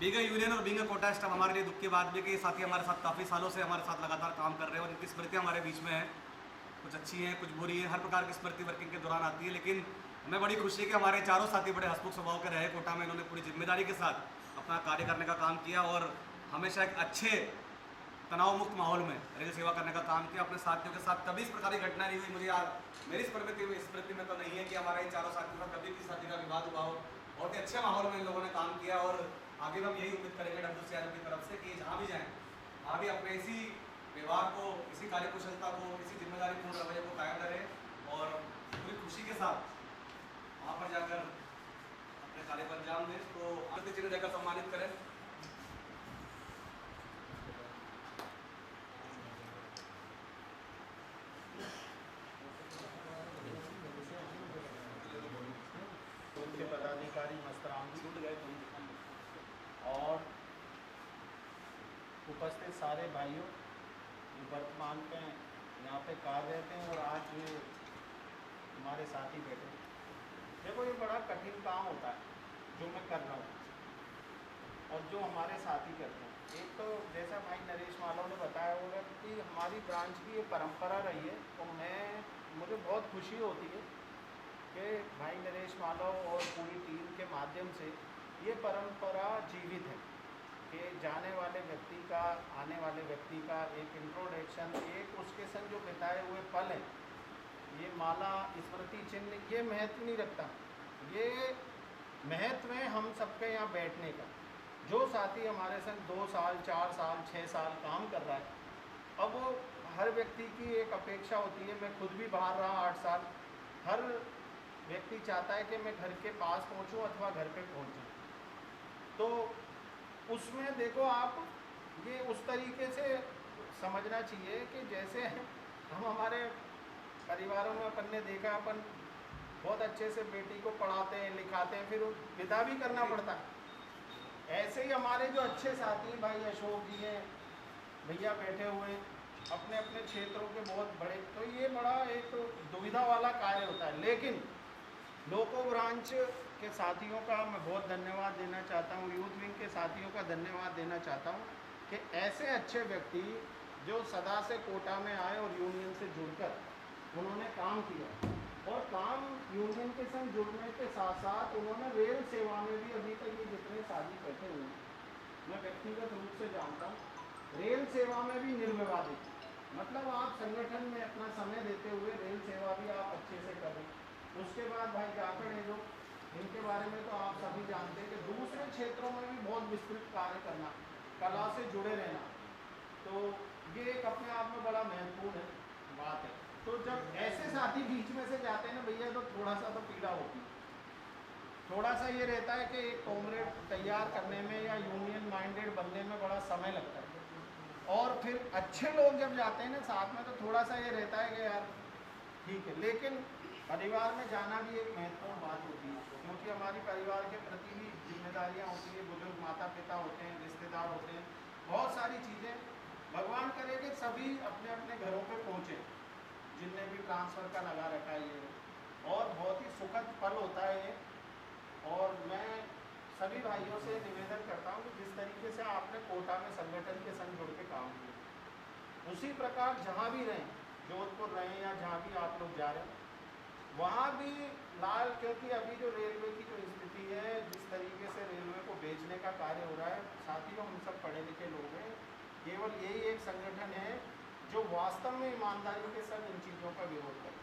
बीइंग यूनियन और बीइंग कोटा स्टाफ हमारे लिए दुख की बात भी कि ये साथी हमारे साथ काफ़ी सालों से हमारे साथ लगातार काम कर रहे हैं और इनकी स्मृतियाँ हमारे बीच में हैं, कुछ अच्छी हैं कुछ बुरी हैं, हर प्रकार की स्मृति वर्किंग के दौरान आती है। लेकिन हमें बड़ी खुशी है कि हमारे चारों साथी बड़े हंसमुख स्वभाव के रहे कोटा में। इन्होंने पूरी जिम्मेदारी के साथ अपना कार्य करने का काम किया और हमेशा एक अच्छे तनाव मुक्त माहौल में रेल सेवा करने का काम किया अपने साथियों के साथ। कभी इस प्रकार की घटना नहीं हुई, मुझे याद मेरी स्मृति में तो नहीं है कि हमारे इन चारों साथियों का कभी किसी साथी का विवाद हुआ हो। बहुत ही अच्छे माहौल में इन लोगों ने काम किया और आगे भी हम यही उम्मीद करेंगे डब्ल्यू यादव की तरफ से कि जहाँ भी जाएँ वहाँ भी अपने इसी व्यवहार को, इसी कार्यकुशलता को, इसी जिम्मेदारीपूर्ण रवैये को कायम करें और पूरी खुशी के साथ वहाँ पर जाकर अपने कार्य पर अंजाम दें। तो आरती चिन्ह देकर सम्मानित करें। मुख्य पदाधिकारी मस्तराम और उपस्थित सारे भाइयों जो वर्तमान में यहाँ पे कार्यरत हैं और आज हमारे साथी बैठे। देखो ये बड़ा कठिन काम होता है जो मैं कर रहा हूँ और जो हमारे साथी करते हैं। एक तो जैसा भाई नरेश मालव ने बताया होगा कि हमारी ब्रांच की ये परंपरा रही है, तो मुझे बहुत खुशी होती है कि भाई नरेश मालव और पूरी टीम के माध्यम से ये परंपरा जीवित है कि जाने वाले व्यक्ति का, आने वाले व्यक्ति का एक इंट्रोडक्शन, एक उसके संग जो बिताए हुए पल हैं, ये माला, स्मृति चिन्ह, ये महत्व नहीं रखता। ये महत्व है हम सबके यहाँ बैठने का। जो साथी हमारे संग 2 साल, 4 साल, 6 साल काम कर रहा है, अब वो हर व्यक्ति की एक अपेक्षा होती है। मैं खुद भी बाहर रहा 8 साल, हर व्यक्ति चाहता है कि मैं घर के पास पहुँचूँ अथवा घर पे पहुँचूँ। तो उसमें देखो आप ये उस तरीके से समझना चाहिए कि जैसे हम हमारे परिवारों में अपन ने देखा, अपन बहुत अच्छे से बेटी को पढ़ाते हैं, लिखाते हैं, फिर विदा भी करना पड़ता है। ऐसे ही हमारे जो अच्छे साथी हैं, भाई अशोक जी हैं, भैया बैठे हुए अपने अपने क्षेत्रों के बहुत बड़े, तो ये बड़ा एक दुविधा वाला कार्य होता है। लेकिन लोको ब्रांच के साथियों का मैं बहुत धन्यवाद देना चाहता हूँ, यूथ विंग के साथियों का धन्यवाद देना चाहता हूँ कि ऐसे अच्छे व्यक्ति जो सदा से कोटा में आए और यूनियन से जुड़कर उन्होंने काम किया और काम यूनियन के संग जुड़ने के साथ साथ उन्होंने रेल सेवा में भी अभी तक ये जितने साथी बैठे हुए हैं, मैं व्यक्तिगत रूप से जानता हूँ, रेल सेवा में भी निर्विवादित, मतलब आप संगठन में अपना समय देते हुए रेल सेवा भी आप अच्छे से करें। उसके बाद भाई जाखड़ है जो, इनके बारे में तो आप सभी जानते हैं कि दूसरे क्षेत्रों में भी बहुत विस्तृत कार्य करना, कला से जुड़े रहना, तो ये एक अपने आप में बड़ा महत्वपूर्ण बात है। तो जब ऐसे साथी बीच में से जाते हैं ना भैया, तो थोड़ा सा तो पीड़ा होती है, थोड़ा सा ये रहता है कि एक कॉमरेड तैयार करने में या यूनियन माइंडेड बनने में बड़ा समय लगता है। और फिर अच्छे लोग जब जाते हैं ना साथ में, तो थोड़ा सा ये रहता है कि यार ठीक है। लेकिन परिवार में जाना भी एक महत्वपूर्ण बात होती है, क्योंकि हमारी परिवार के प्रति भी जिम्मेदारियां होती हैं, बुजुर्ग माता पिता होते हैं, रिश्तेदार होते हैं, बहुत सारी चीज़ें। भगवान करे कि सभी अपने अपने घरों पे पहुँचे, जिनने भी ट्रांसफ़र का लगा रखा है ये, और बहुत ही सुखद पल होता है ये। और मैं सभी भाइयों से निवेदन करता हूँ कि जिस तरीके से आपने कोटा में संगठन के संग जुड़ के काम किया, उसी प्रकार जहाँ भी रहें, जोधपुर रहें या जहाँ भी आप लोग जा रहे हैं, वहाँ भी लाल, क्योंकि अभी जो रेलवे की जो स्थिति है, जिस तरीके से रेलवे को बेचने का कार्य हो रहा है, साथियों हम सब पढ़े लिखे लोग हैं, केवल यही एक संगठन है जो वास्तव में ईमानदारी के साथ इन चीज़ों का विरोध करे।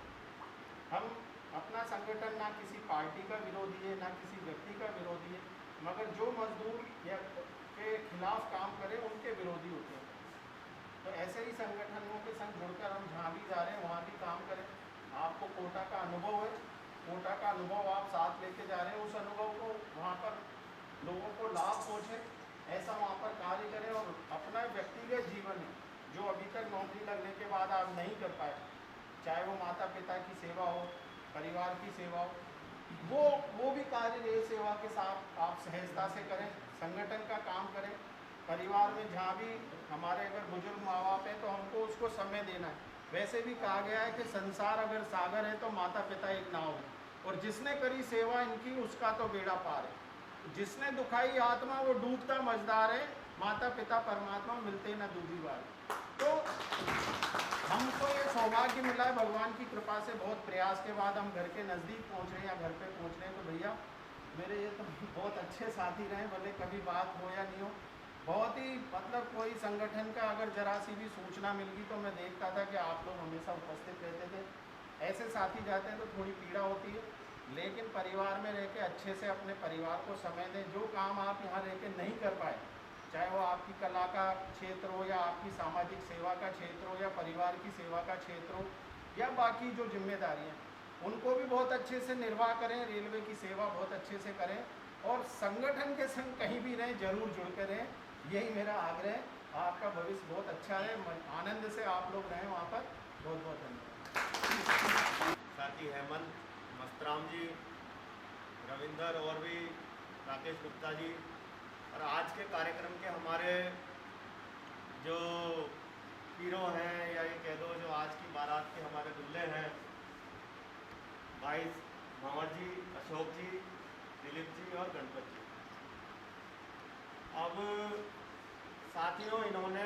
हम अपना संगठन ना किसी पार्टी का विरोधी है, ना किसी व्यक्ति का विरोधी है, मगर जो मजदूर या के खिलाफ काम करें उनके विरोधी होते हैं। तो ऐसे ही संगठनों के संग जुड़कर हम जहाँ भी जा रहे हैं वहाँ भी काम करें। आपको कोटा का अनुभव है, कोटा का अनुभव आप साथ लेके जा रहे हैं, उस अनुभव को वहाँ पर लोगों को लाभ पहुँचे, ऐसा वहाँ पर कार्य करें। और अपना व्यक्तिगत जीवन है जो अभी तक नौकरी लगने के बाद आप नहीं कर पाए, चाहे वो माता पिता की सेवा हो, परिवार की सेवा हो, वो भी कार्य रेल सेवा के साथ आप सहजता से करें, संगठन का काम करें। परिवार में जहाँ भी हमारे अगर बुजुर्ग माँ बाप हैं तो हमको उसको समय देना है। वैसे भी कहा गया है कि संसार अगर सागर है तो माता पिता एक नाव है, और जिसने करी सेवा इनकी उसका तो बेड़ा पार है। जिसने दुखाई आत्मा वो डूबता मझदार है, माता पिता परमात्मा मिलते न दूधी बार। तो हमको ये सौभाग्य मिला है भगवान की कृपा से, बहुत प्रयास के बाद हम घर के नज़दीक पहुँच रहे हैं या घर पे पहुँच रहे हैं। तो भैया मेरे ये तो बहुत अच्छे साथी रहे, भले कभी बात हो या नहीं हो, बहुत ही मतलब कोई संगठन का अगर जरा सी भी सूचना मिल गई तो मैं देखता था कि आप लोग हमेशा उपस्थित रहते थे। ऐसे साथी जाते हैं तो थोड़ी पीड़ा होती है, लेकिन परिवार में रह के अच्छे से अपने परिवार को समय दें। जो काम आप यहाँ रह के नहीं कर पाए, चाहे वो आपकी कला का क्षेत्र हो या आपकी सामाजिक सेवा का क्षेत्र हो या परिवार की सेवा का क्षेत्र हो या बाकी जो जिम्मेदारियाँ, उनको भी बहुत अच्छे से निर्वाह करें, रेलवे की सेवा बहुत अच्छे से करें, और संगठन के संग कहीं भी रहें जरूर जुड़ कर रहें। यही मेरा आग्रह है। आपका भविष्य बहुत अच्छा है, आनंद से आप लोग रहें वहाँ पर। बहुत बहुत धन्यवाद। साथी हेमंत, मस्तराम जी, रविंदर और भी राकेश गुप्ता जी, और आज के कार्यक्रम के हमारे जो हीरो हैं, या ये कह दो जो आज की बारात के हमारे दूल्हे हैं, भाई भंवर जी, अशोक जी, दिलीप जी और गणपत जी। अब साथियों, इन्होंने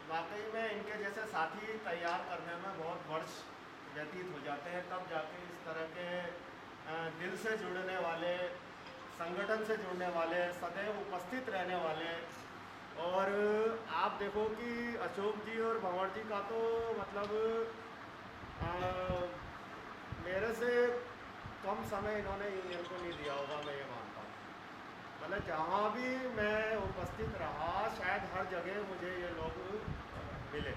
वाकई में इनके जैसे साथी तैयार करने में बहुत वर्ष व्यतीत हो जाते हैं, तब जाके इस तरह के दिल से जुड़ने वाले, संगठन से जुड़ने वाले, सदैव उपस्थित रहने वाले। और आप देखो कि अशोक जी और भंवर जी का तो मतलब मेरे से कम समय इन्होंने यूनियन को नहीं दिया होगा, मैं ये मानता हूँ। मतलब जहाँ भी मैं उपस्थित रहा, शायद हर जगह मुझे ये लोग मिले।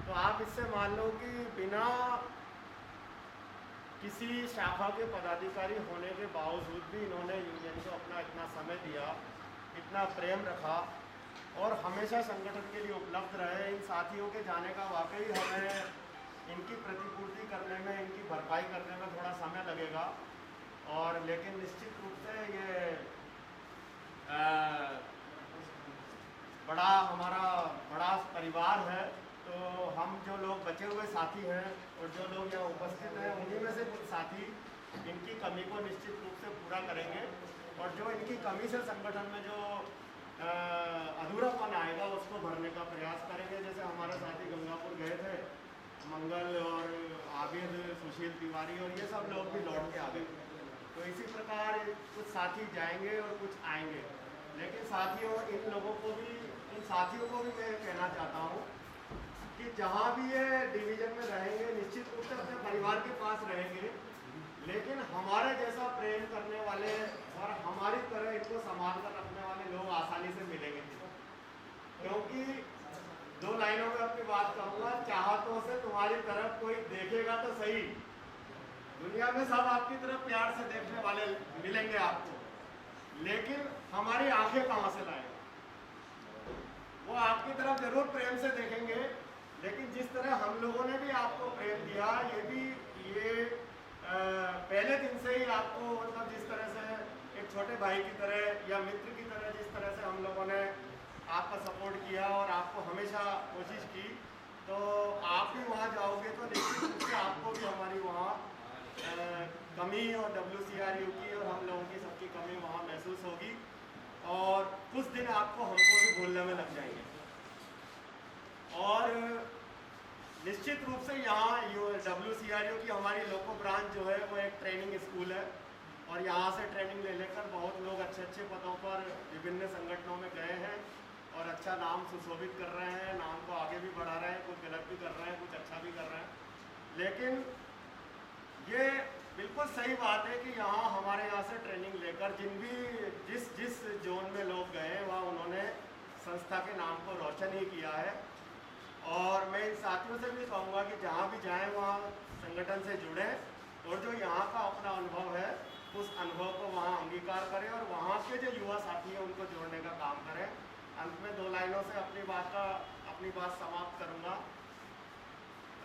तो आप इससे मान लो कि बिना किसी शाखा के पदाधिकारी होने के बावजूद भी इन्होंने यूनियन को अपना इतना समय दिया, इतना प्रेम रखा और हमेशा संगठन के लिए उपलब्ध रहे। इन साथियों के जाने का वाकई हमें इनकी प्रतिपूर्ति करने में, इनकी भरपाई करने में थोड़ा समय लगेगा, और लेकिन निश्चित रूप से ये हमारा बड़ा परिवार है। तो हम जो लोग बचे हुए साथी हैं और जो लोग यहाँ उपस्थित हैं, उन्हीं में से कुछ साथी इनकी कमी को निश्चित रूप से पूरा करेंगे, और जो इनकी कमी से संगठन में जो अधूरापन आएगा उसको भरने का प्रयास करेंगे। जैसे हमारे साथी गंगापुर गए थे, मंगल और आबिद, सुशील तिवारी और ये सब लोग भी लौट के आ गए। तो इसी प्रकार कुछ साथी जाएंगे और कुछ आएंगे, लेकिन साथियों, इन लोगों को भी, इन साथियों को भी मैं कहना चाहता हूँ कि जहाँ भी ये डिवीज़न में रहेंगे, निश्चित रूप से अपने परिवार के पास रहेंगे, लेकिन हमारे जैसा प्रेम करने वाले और हमारी तरह इनको संभाल कर रखने वाले लोग आसानी से मिलेंगे। क्योंकि दो लाइनों में अपनी बात कहूँगा, चाहतों से तुम्हारी तरफ कोई देखेगा तो सही, दुनिया में सब आपकी तरफ प्यार से देखने वाले मिलेंगे आपको, लेकिन हमारी आंखें कहाँ से लाएंगे? वो आपकी तरफ जरूर प्रेम से देखेंगे, लेकिन जिस तरह हम लोगों ने भी आपको प्रेम दिया, ये पहले दिन से ही आपको मतलब जिस तरह से एक छोटे भाई की तरह या मित्र की तरह जिस तरह से हम लोगों ने आपका सपोर्ट किया और आपको हमेशा कोशिश की, तो आप भी वहाँ जाओगे तो निश्चित रूप से आपको भी हमारी वहाँ कमी और WCRU की और हम लोगों की सबकी कमी वहाँ महसूस होगी और कुछ दिन आपको हमको भी भूलने में लग जाएंगे। और निश्चित रूप से यहाँ WCRU की हमारी लोको ब्रांच जो है वो एक ट्रेनिंग स्कूल है और यहाँ से ट्रेनिंग ले लेकर बहुत लोग अच्छे अच्छे पदों पर विभिन्न संगठनों में गए हैं और अच्छा नाम सुशोभित कर रहे हैं, नाम को आगे भी बढ़ा रहे हैं, कुछ गलत भी कर रहे हैं, कुछ अच्छा भी कर रहे हैं। लेकिन ये बिल्कुल सही बात है कि यहाँ हमारे यहाँ से ट्रेनिंग लेकर जिस जोन में लोग गए वहाँ उन्होंने संस्था के नाम को रोशन ही किया है। और मैं इन साथियों से भी कहूँगा कि जहाँ भी जाएँ वहाँ संगठन से जुड़ें और जो यहाँ का अपना अनुभव है उस अनुभव को वहाँ अंगीकार करें और वहाँ के जो युवा साथी हैं उनको जोड़ने का काम करें। अंत में 2 लाइनों से अपनी बात समाप्त करूँगा।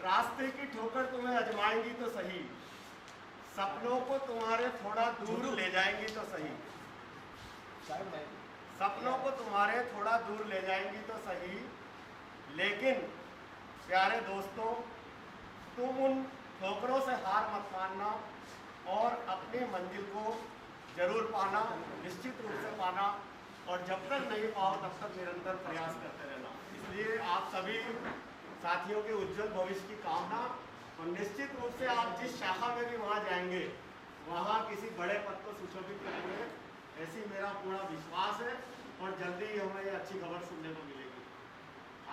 रास्ते की ठोकर तुम्हें आजमाएंगी तो सही, सपनों को तुम्हारे थोड़ा दूर ले जाएंगी तो सही, सपनों को तुम्हारे थोड़ा दूर ले जाएंगी तो सही, लेकिन प्यारे दोस्तों तुम उन ठोकरों से हार मत मानना और अपनी मंजिल को जरूर पाना, निश्चित रूप से पाना और जब तक नहीं पाओ तब तक निरंतर प्रयास करते रहना। इसलिए आप सभी साथियों के उज्जवल भविष्य की कामना और निश्चित रूप से आप जिस शाखा में भी वहाँ जाएंगे वहाँ किसी बड़े पद को सुशोभित करेंगे, ऐसी मेरा पूरा विश्वास है और जल्दी ही हमें ये अच्छी खबर सुनने को मिलेगी।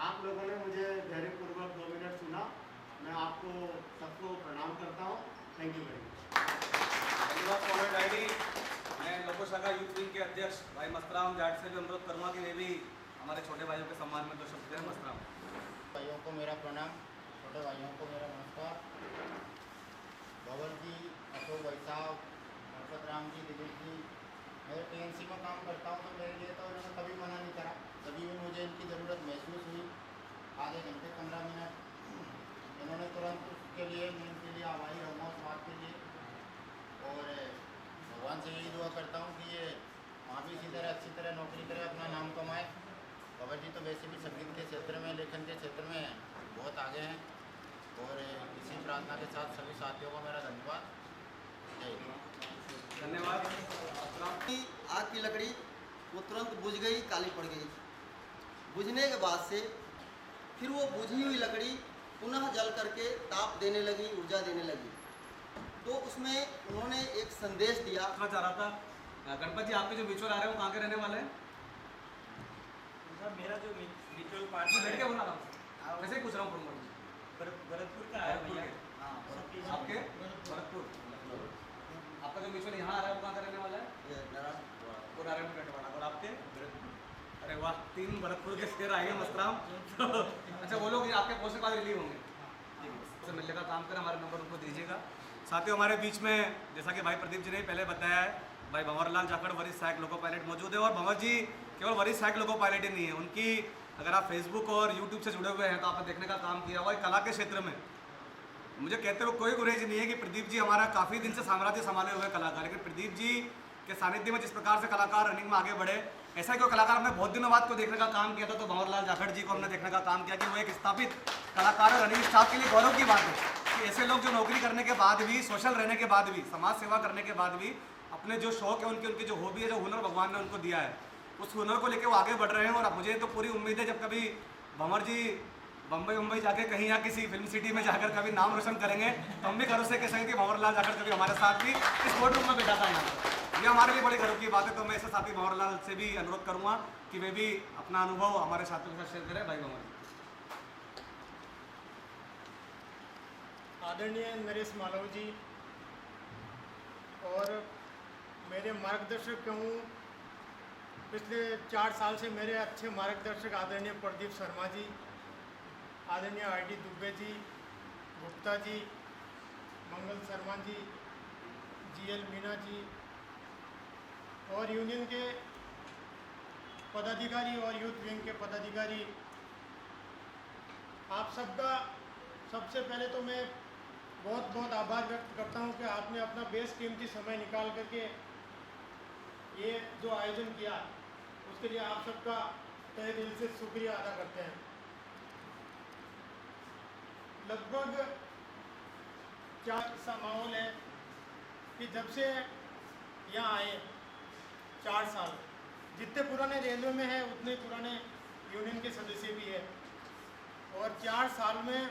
आप लोगों ने मुझे धैर्यपूर्वक 2 मिनट सुना, मैं आपको सबको प्रणाम करता हूँ। Thank you very much. धन्यवाद कॉमेंट आईडी। मैं लोको शाखा यूथ विंग के अध्यक्ष भाई मस्तराम जाट से भी अनुरोध करूँगा कि वे भी हमारे छोटे भाइयों के सम्मान में 2 शब्द करें। मस्तराम भाइयों को मेरा प्रणाम, छोटे भाइयों को मेरा नमस्कार। भवन जी, अशोक भाई साहब, नरपत राम जी, दिलीप जी, मैं TNC में काम करता हूँ तो मेरे लिए तो उन्होंने कभी मना नहीं करा। कभी भी मुझे इनकी ज़रूरत महसूस हुई, आधे घंटे 15 मिनट इन्होंने तुरंत उसके लिए मैं इनके लिए आभारी रहूँगा उस बात के लिए। और भगवान से यही दुआ करता हूँ कि ये वहाँ भी इसी तरह अच्छी तरह नौकरी करे, अपना नाम कमाए। बाबा जी तो वैसे भी संगीत के क्षेत्र में, लेखन के क्षेत्र में बहुत आगे हैं और इसी प्रार्थना के साथ सभी साथियों को मेरा धन्यवाद। जय हिंद। धन्यवाद। आग की लकड़ी वो तुरंत बुझ गई, काली पड़ गई। बुझने के बाद से फिर वो बुझी हुई लकड़ी पुनः जल करके ताप देने लगी, ऊर्जा देने लगी। तो उसमें उन्होंने एक संदेश दिया। मैं चाह रहा था गणपत जी, आपके जो म्यूचुअल आ रहे हैं वो कहाँ के रहने वाले हैं? मेरा जो म्यूचुअल पार्टनर बैठ के बना रहा हूँ, वैसे ही पूछ रहा हूँ। भरतपुर का है भैया। आपके भरतपुर, आपका जो म्यूचुअल यहाँ आ रहा है वो कहाँ का रहने वाला है? नारायणपुर। और आपके? अरे वाह, 3 भरतपुर के शेर आएंगे मस्तराम। अच्छा, वो लोग आपके पोस्ट के बाद रिलीव होंगे, उससे मिलने का काम करें, हमारे नंबर उनको दीजिएगा। साथियों, हमारे बीच में जैसा कि भाई प्रदीप जी ने पहले बताया है, भाई भंवरलाल जाखड़ वरिष्ठ सहायक लोको पायलट मौजूद है। और भंवर जी केवल वरिष्ठ सहायक लोको पायलट ही नहीं है, उनकी अगर आप फेसबुक और यूट्यूब से जुड़े हुए हैं तो आपने देखने का काम किया हुआ है कला के क्षेत्र में। मुझे कहते हुए कोई गुरेज नहीं है कि प्रदीप जी हमारा काफ़ी दिन से साम्राज्य संभाले हुए कलाकार, लेकिन प्रदीप जी के सानिध्य में जिस प्रकार से कलाकार रनिंग में आगे बढ़े, ऐसा कोई कलाकार हमने बहुत दिनों बाद को देखने का काम किया था, तो भंवरलाल जाखड़ जी को हमने देखने का काम किया कि वो एक स्थापित कलाकार और रनिंग स्टाफ के लिए गौरव की बात है कि ऐसे लोग जो नौकरी करने के बाद भी, सोशल रहने के बाद भी, समाज सेवा करने के बाद भी अपने जो शौक है, उनकी जो हॉबी है, जो हुनर भगवान ने उनको दिया है, उस हुनर को लेकर वो आगे बढ़ रहे हैं। और मुझे तो पूरी उम्मीद है जब कभी भंवर जी बम्बई जाके कहीं या किसी फिल्म सिटी में जाकर कभी नाम रोशन करेंगे तो हम भी गर्व से कह सकते कि भंवरलाल जाकर कभी हमारे साथ भी इस बोर्ड रूम में बैठा था यहाँ। ये हमारे लिए बड़ी गर्व की बात है। तो मैं ऐसे साथी भंवरलाल से भी अनुरोध करूँगा कि वे भी अपना अनुभव हमारे साथियों के साथ शेयर करें। भाई भंवर। आदरणीय नरेश मालव जी और मेरे मार्गदर्शक कहूँ, पिछले 4 साल से मेरे अच्छे मार्गदर्शक आदरणीय प्रदीप शर्मा जी, आदरणीय ID दुबे जी, गुप्ता जी, मंगल शर्मा जी, GL मीना जी और यूनियन के पदाधिकारी और यूथ विंग के पदाधिकारी, आप सबका सबसे पहले तो मैं बहुत बहुत आभार व्यक्त करता हूँ कि आपने अपना बेशकीमती समय निकाल करके ये जो आयोजन किया उसके लिए आप सबका तहे दिल से शुक्रिया अदा करते हैं। लगभग क्या ऐसा माहौल है कि जब से यहाँ आए 4 साल, जितने पुराने रेलवे में है उतने पुराने यूनियन के सदस्य भी है, और 4 साल में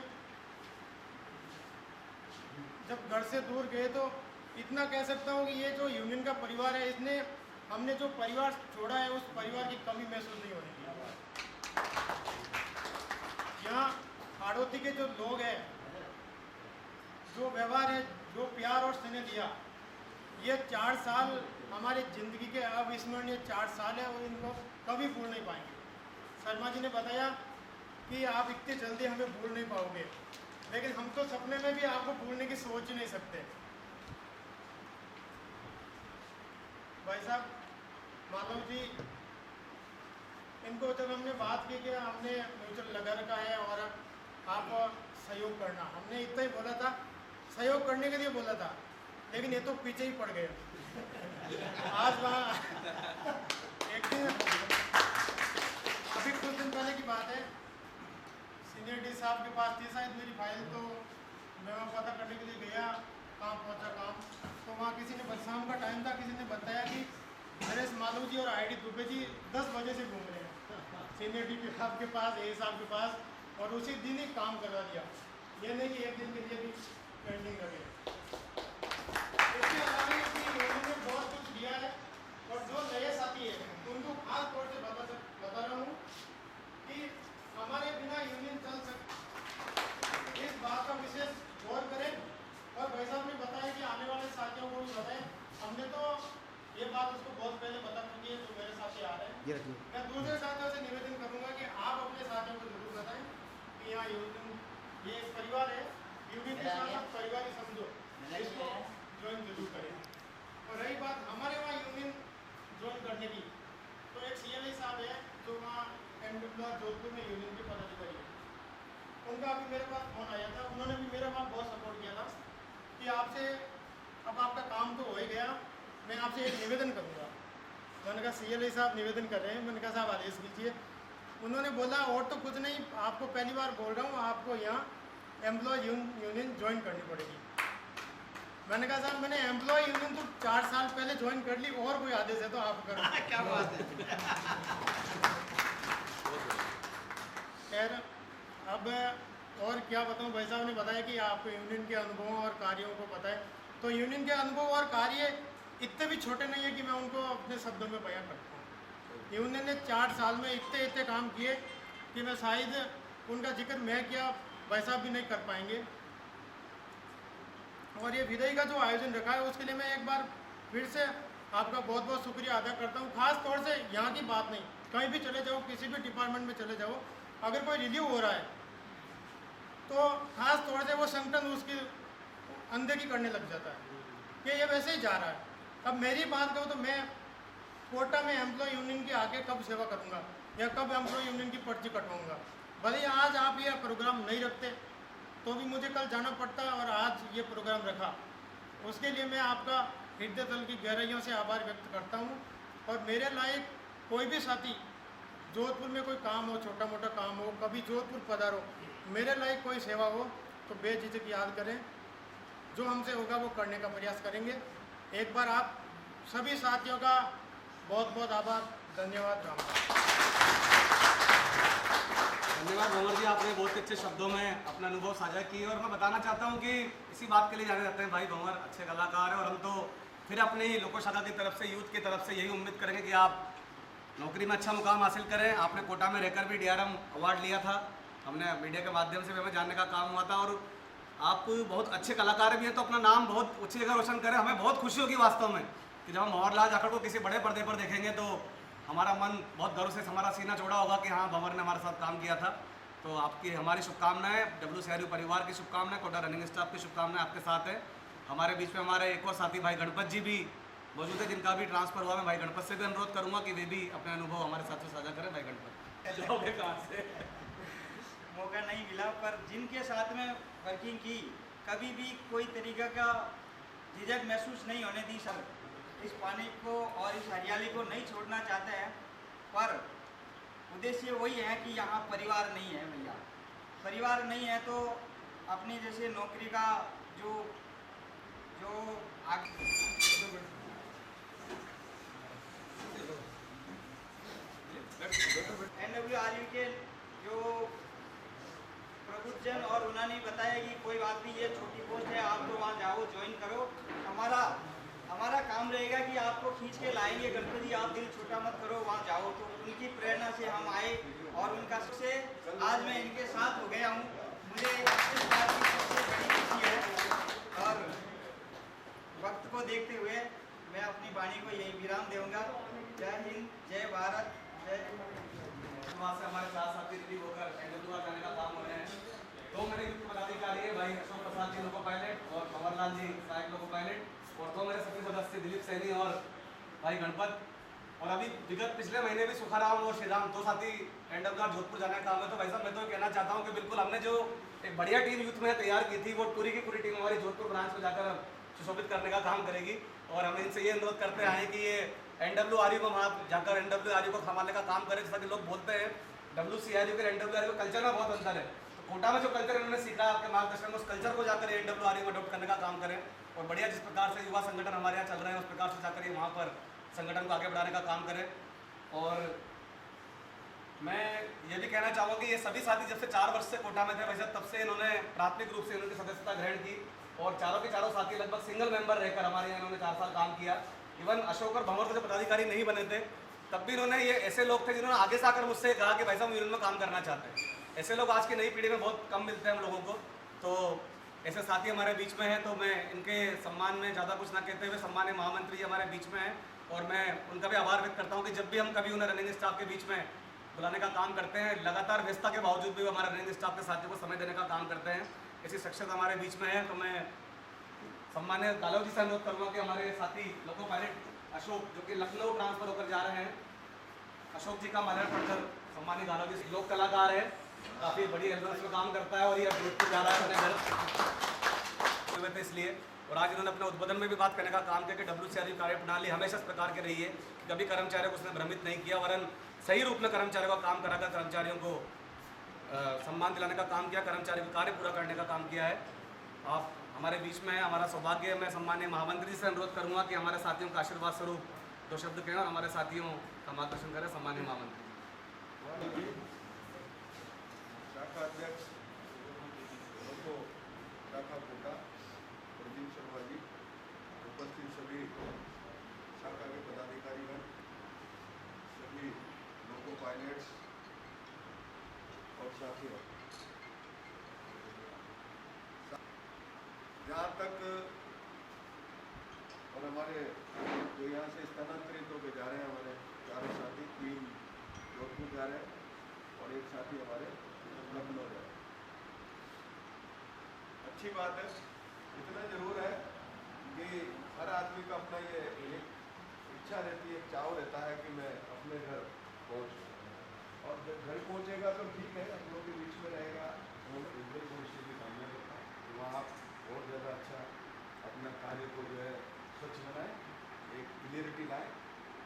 जब घर से दूर गए तो इतना कह सकता हूँ कि ये जो यूनियन का परिवार है, इसने हमने जो परिवार छोड़ा है उस परिवार की कमी महसूस नहीं होने दी। यहाँ हाड़ौती के जो लोग हैं, जो व्यवहार है, जो प्यार और स्नेह दिया, ये 4 साल हमारी ज़िंदगी के अविस्मरणीय 4 साल है और इनको कभी भूल नहीं पाएंगे। शर्मा जी ने बताया कि आप इतने जल्दी हमें भूल नहीं पाओगे, लेकिन हम तो सपने में भी आपको भूलने की सोच ही नहीं सकते। भाई साहब माधव जी, इनको जब हमने बात की कि हमने म्यूचुअल लगा रखा है और आप सहयोग करना, हमने इतना ही बोला था, सहयोग करने के लिए बोला था, लेकिन ये तो पीछे ही पड़ गए। आज वहाँ एक दिन, अभी कुछ दिन पहले की बात है, सीनियर डी साहब के पास थी शायद मेरी फाइल, तो मैं वहाँ पता करने के लिए गया, कहाँ पहुँचा काम, तो वहाँ किसी ने, शाम का टाइम था, किसी ने बताया कि नरेश मालू जी और आईडी दुबे जी 10 बजे से घूम रहे हैं सीनियर डी साहब के पास, ए साहब के पास, और उसी दिन ही काम करवा दिया। ये नहीं कि एक दिन के लिए भी पेंडिंग रखे। इसके अलावा उन्होंने बहुत कुछ दिया है, और जो नए साथी है उनको खास तौर से बता रहा हूँ कि हमारे बिना यूनियन चल सकते, इस बात का विशेष गौर करें। और भाई साहब ने बताया कि आने वाले साथियों को भी बताएं, हमने तो ये बात उसको बहुत पहले बता चुकी है जो मेरे साथी आ रहे हैं। मैं दूसरे साथियों से निवेदन करूंगा कि आप अपने साथियों को जरूर बताएं कि यहाँ यूनियन ये एक परिवार है, यूनियन के साथ आप परिवार ही समझो, इसको ज्वाइन जरूर करें। और रही बात हमारे वहाँ यूनियन ज्वाइन करने की, तो एक CLI साहब है जो वहाँ MWR जोधपुर में यूनियन के पदाधिकारी है, उनका अभी मेरे पास फोन आया था, उन्होंने भी मेरे पास बहुत सपोर्ट किया था कि आपसे अब आपका काम तो हो ही गया, मैं आपसे एक निवेदन करूंगा। मैंने कहा CLI साहब निवेदन कर रहे हैं, मैंने कहा साहब आदेश कीजिए। उन्होंने बोला और तो कुछ नहीं, आपको पहली बार बोल रहा हूँ, आपको यहाँ एम्प्लॉय यूनियन ज्वाइन करनी पड़ेगी। मैंने कहा साहब मैंने एम्प्लॉय यूनियन तो 4 साल पहले ज्वाइन कर ली, और कोई आदेश है तो आप करो। क्या बात है। खैर अब और क्या बताऊँ, भाई साहब ने बताया कि आपको यूनियन के अनुभवों और कार्यों को पता है, तो यूनियन के अनुभव और कार्य इतने भी छोटे नहीं है कि मैं उनको अपने शब्दों में बयान करता हूँ। यूनियन ने 4 साल में इतने काम किए कि मैं शायद उनका जिक्र मैं क्या भाई साहब भी नहीं कर पाएंगे। और ये विदाई का जो आयोजन रखा है उसके लिए मैं एक बार फिर से आपका बहुत बहुत शुक्रिया अदा करता हूँ। खास तौर से यहाँ की बात नहीं, कहीं भी चले जाओ, किसी भी डिपार्टमेंट में चले जाओ, अगर कोई रिव्यू हो रहा है तो खास तौर से वो संगठन उसकी अनदेखी करने लग जाता है कि ये वैसे ही जा रहा है। अब मेरी बात करूँ तो मैं कोटा में एम्प्लॉय यूनियन की आके कब सेवा करूँगा या कब एम्प्लॉय यूनियन की पर्ची कटवाऊँगा। भले आज आप ये प्रोग्राम नहीं रखते तो भी मुझे कल जाना पड़ता, और आज ये प्रोग्राम रखा, उसके लिए मैं आपका हृदय तल की गहराइयों से आभार व्यक्त करता हूँ। और मेरे लायक कोई भी साथी जोधपुर में कोई काम हो, छोटा मोटा काम हो, कभी जोधपुर पधारो, मेरे लायक कोई सेवा हो तो बेझिझक याद करें, जो हमसे होगा वो करने का प्रयास करेंगे। एक बार आप सभी साथियों का बहुत बहुत आभार, धन्यवाद। धन्यवाद भंवर जी, आपने बहुत अच्छे शब्दों में अपना अनुभव साझा किए, और मैं बताना चाहता हूं कि इसी बात के लिए जाने जाते हैं भाई भंवर अच्छे कलाकार हैं, और हम तो फिर अपनी लोको शाखा की तरफ से, यूथ की तरफ से यही उम्मीद करेंगे कि आप नौकरी में अच्छा मुकाम हासिल करें। आपने कोटा में रहकर भी DRM अवार्ड लिया था, हमने मीडिया के माध्यम से भी हमें जानने का काम हुआ था, और आप बहुत अच्छे कलाकार भी हैं, तो अपना नाम बहुत ऊँची जगह रोशन करें। हमें बहुत खुशी होगी वास्तव में कि जब हम भंवरलाल जाखड़ को किसी बड़े पर्दे पर देखेंगे तो हमारा मन बहुत गर्व से, हमारा सीना चौड़ा होगा कि हाँ भंवर ने हमारे साथ काम किया था। तो आपकी हमारी शुभकामनाएं, WCRU परिवार की शुभकामनाएं, कोटा रनिंग स्टाफ की शुभकामनाएं आपके साथ है। हमारे बीच में हमारे एक और साथी भाई गणपत जी भी मौजूद है, जिनका भी ट्रांसफर हुआ। मैं भाई गणपत से भी अनुरोध करूँगा कि वे भी अपने अनुभव हमारे साथ में साझा करें। भाई गणपत जाओगे कहाँ से? मौका नहीं मिला, पर जिनके साथ में वर्किंग की कभी भी कोई तरीका का झिझक महसूस नहीं होने दी सर। इस पानी को और इस हरियाली को नहीं छोड़ना चाहते हैं, पर उद्देश्य वही है कि यहाँ परिवार नहीं है भैया। परिवार नहीं है तो अपनी जैसे नौकरी का जो NWRU के जो प्रबुद्धजन और उन्होंने बताया कि कोई बात नहीं, ये छोटी पोस्ट है, आप तो वहाँ जाओ, ज्वाइन करो। हमारा काम रहेगा कि आपको खींच के लाएंगे गणपति, आप दिल छोटा मत करो, वहाँ जाओ। तो उनकी प्रेरणा से हम आए और उनका सबसे आज मैं इनके साथ हो गया हूँ। मुझे इस बात की सबसे बड़ी खुशी है और वक्त को देखते हुए मैं अपनी वाणी को यही विराम दूंगा। जय हिंद, जय भारत, जय। वहाँ से हमारे साथ साथी रिलीव होकर NWR जाने का काम हो रहे हैं। दो मेरे युक्त पदाधिकारी है, भाई अशोक प्रसाद जी लोको पायलट और कंवरलाल जी सहायक लोको पायलट, और दो मेरे सभी सदस्य दिलीप सैनी और भाई गणपत। और अभी विगत पिछले महीने भी सुखाराम और श्रीराम दो साथी NWR जोधपुर जाने का काम है। तो भाई साहब मैं तो कहना चाहता हूँ कि बिल्कुल हमने जो एक बढ़िया टीम यूथ में तैयार की थी, वो पूरी की पूरी टीम हमारी जोधपुर ब्रांच में जाकर सुशोभित करने का काम करेगी। और हम इनसे ये अनुरोध करते हैं कि ये NWRU को वहाँ जाकर NWRU को संभालने का काम करें। जैसा कि लोग बोलते हैं WCRU के NWRU के कल्चर में बहुत अंतर है, तो कोटा में जो कल्चर इन्होंने सीखा आपके मार्गदर्शन में, उस कल्चर को जाकर NWRU में अडॉप्ट करने का काम करें। और बढ़िया जिस प्रकार से युवा संगठन हमारे यहाँ चल रहे हैं, उस प्रकार से जाकर ये वहाँ पर संगठन को आगे बढ़ाने का काम करें। और मैं ये भी कहना चाहूँगा कि ये सभी साथी जब से 4 वर्ष से कोटा में थे, वैसे तब से इन्होंने प्राथमिक रूप से इन्होंने सदस्यता ग्रहण की और चारों के चारों साथी लगभग सिंगल मेंबर रहकर हमारे यहाँ इन्होंने 4 साल काम किया। इवन अशोक और भंवर से पदाधिकारी नहीं बने थे, तब भी इन्होंने, ये ऐसे लोग थे जिन्होंने आगे से आकर मुझसे कहा कि भाई साहब यूनियन में काम करना चाहते हैं। ऐसे लोग आज की नई पीढ़ी में बहुत कम मिलते हैं हम लोगों को, तो ऐसे साथी हमारे बीच में हैं। तो मैं इनके सम्मान में ज़्यादा कुछ ना कहते हुए, सम्मान्य महामंत्री हमारे बीच में हैं और मैं उनका भी आभार व्यक्त करता हूँ कि जब भी हम कभी उन्हें रनिंग स्टाफ के बीच में बुलाने का काम करते हैं, लगातार व्यस्तता के बावजूद भी वो हमारे रनिंग स्टाफ के साथियों को समय देने का काम करते हैं। ऐसी शख्सियत हमारे बीच में है। तो मैं सम्मान्य गालव जी से अनुरोध करूँगा कि हमारे साथी लोको पायलट अशोक, जो कि लखनऊ ट्रांसफर होकर जा रहे हैं, अशोक जी का माल्यार्पण पढ़कर सम्मान्य गालव जी लोक कलाकार है, काफ़ी बड़ी एल्बम्स में काम करता है और ये जोधपुर जा रहा है अपने घर थे इसलिए। और आज इन्होंने अपने उद्बोधन में भी बात करने का काम किया कि WCRU कार्य प्रणाली हमेशा इस प्रकार की रही है कि कभी कर्मचारियों को उसने भ्रमित नहीं किया, वरन सही रूप में कर्मचारियों का काम कराकर कर्मचारियों को सम्मान दिलाने का काम किया, कर्मचारी का कार्य पूरा करने का काम किया है। आप हमारे बीच में है, हमारा सौभाग्य है। मैं सम्मान्य महामंत्री से अनुरोध करूँगा कि हमारे साथियों का आशीर्वाद स्वरूप 2 शब्द कहें और हमारे साथियों का मार्गदर्शन करें। सम्मान्य महामंत्री। शाखा अध्यक्ष शाखा कोटा प्रदीप शर्मा जी, उपस्थित सभी शाखा के पदाधिकारीगण, सभी लोको पायलट्स और साथियों, जहाँ तक और हमारे जो यहाँ से स्थानांतरित होकर जा रहे हैं, हमारे 4 साथी, 3 जोधपुर जा रहे हैं और 1 साथी हमारे लखनऊ जा रहे हैं। अच्छी बात है। इतना जरूर है कि हर आदमी का अपना ये एक इच्छा रहती है, एक चाव रहता है कि मैं अपने घर पहुँचूँ, और जब घर पहुँचेगा तो ठीक है, हम लोग के बीच में रहेगा। मैं उज्जवल भविष्य की कामना करता हूँ कि वहाँ आप बहुत ज़्यादा अच्छा अपना कार्य को जो है स्वच्छ बनाएं, एक क्लियरिटी लाएं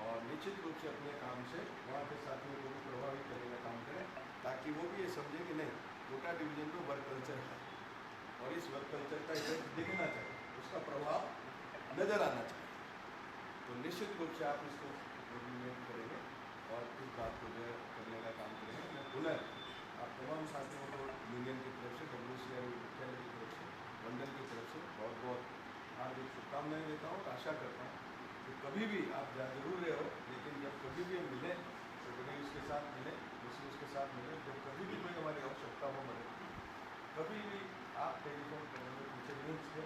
और निश्चित रूप से अपने काम से वहाँ के साथियों को भी प्रभावित करने का काम करें, ताकि वो भी ये समझे कि नहीं, कोटा डिवीजन में वर्क कल्चर है और इस वर्क कल्चर का इफेक्ट दिखना चाहिए, उसका प्रभाव नज़र आना चाहिए। तो निश्चित रूप से आप इसको इम्प्लीमेंट करेंगे और इस बात को जो है करने का काम करेंगे। मैं पुनः आप तमाम साथियों को यूनियन की तरफ से, WCRU मुख्यालय की तरफ से, मंडल की तरफ से बहुत बहुत हार्दिक शुभकामनाएं देता हूँ। आशा करता हूँ कि कभी भी आप जरूर रहे हो, लेकिन जब कभी भी हम मिलें तो कभी उसके साथ मिलें, दूसरे उसके साथ मिलें, जब कभी भी कोई हमारी आवश्यकता हो मदद की, कभी भी आप टेलीफोन करने में पीछे नहीं थे,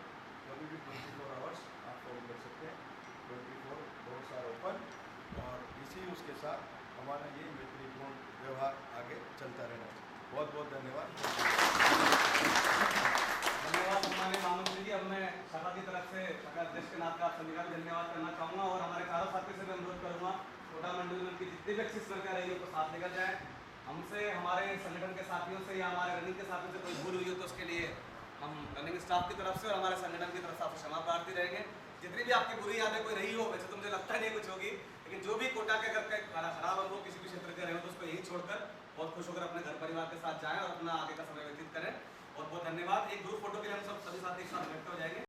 कभी भी 24 आवर्स आप फोन कर सकते हैं। 24 डोर्स आर ओपन और इसी उसके साथ हमारा ये मैत्रीपूर्ण व्यवहार आगे चलता रहना चाहिए। बहुत बहुत धन्यवाद। धन्यवाद सम्मान्य महामंत्री जी। अब मैं शाखा की तरफ से शाखा अध्यक्ष के नाते आप सभी का धन्यवाद करना चाहूँगा और हमारे चारों साथियों से भी अनुरोध करूँगा, कोटा मंडल की जितनी भी अच्छी सरकार रही है उसको साथ लेकर जाए। हमसे, हमारे संगठन के साथियों से या हमारे रनिंग के साथियों से कोई भूल हुई हो तो उसके लिए हम रनिंग स्टाफ की तरफ से और हमारे संगठन की तरफ से आपसे क्षमा प्रार्थी रहेंगे। जितनी भी आपकी बुरी यादें कोई रही हो, वैसे तो मुझे लगता नहीं कुछ होगी, लेकिन जो भी कोटा के अगर खाना खराब अनुभव किसी भी क्षेत्र के रहे हो तो उसको यही छोड़कर बहुत खुश होकर अपने घर परिवार के साथ जाएं और अपना आगे का समय व्यतीत करें। बहुत बहुत धन्यवाद। एक ग्रुप फोटो के लिए हम सब सभी साथी एक साथ बैठते हो जाएंगे।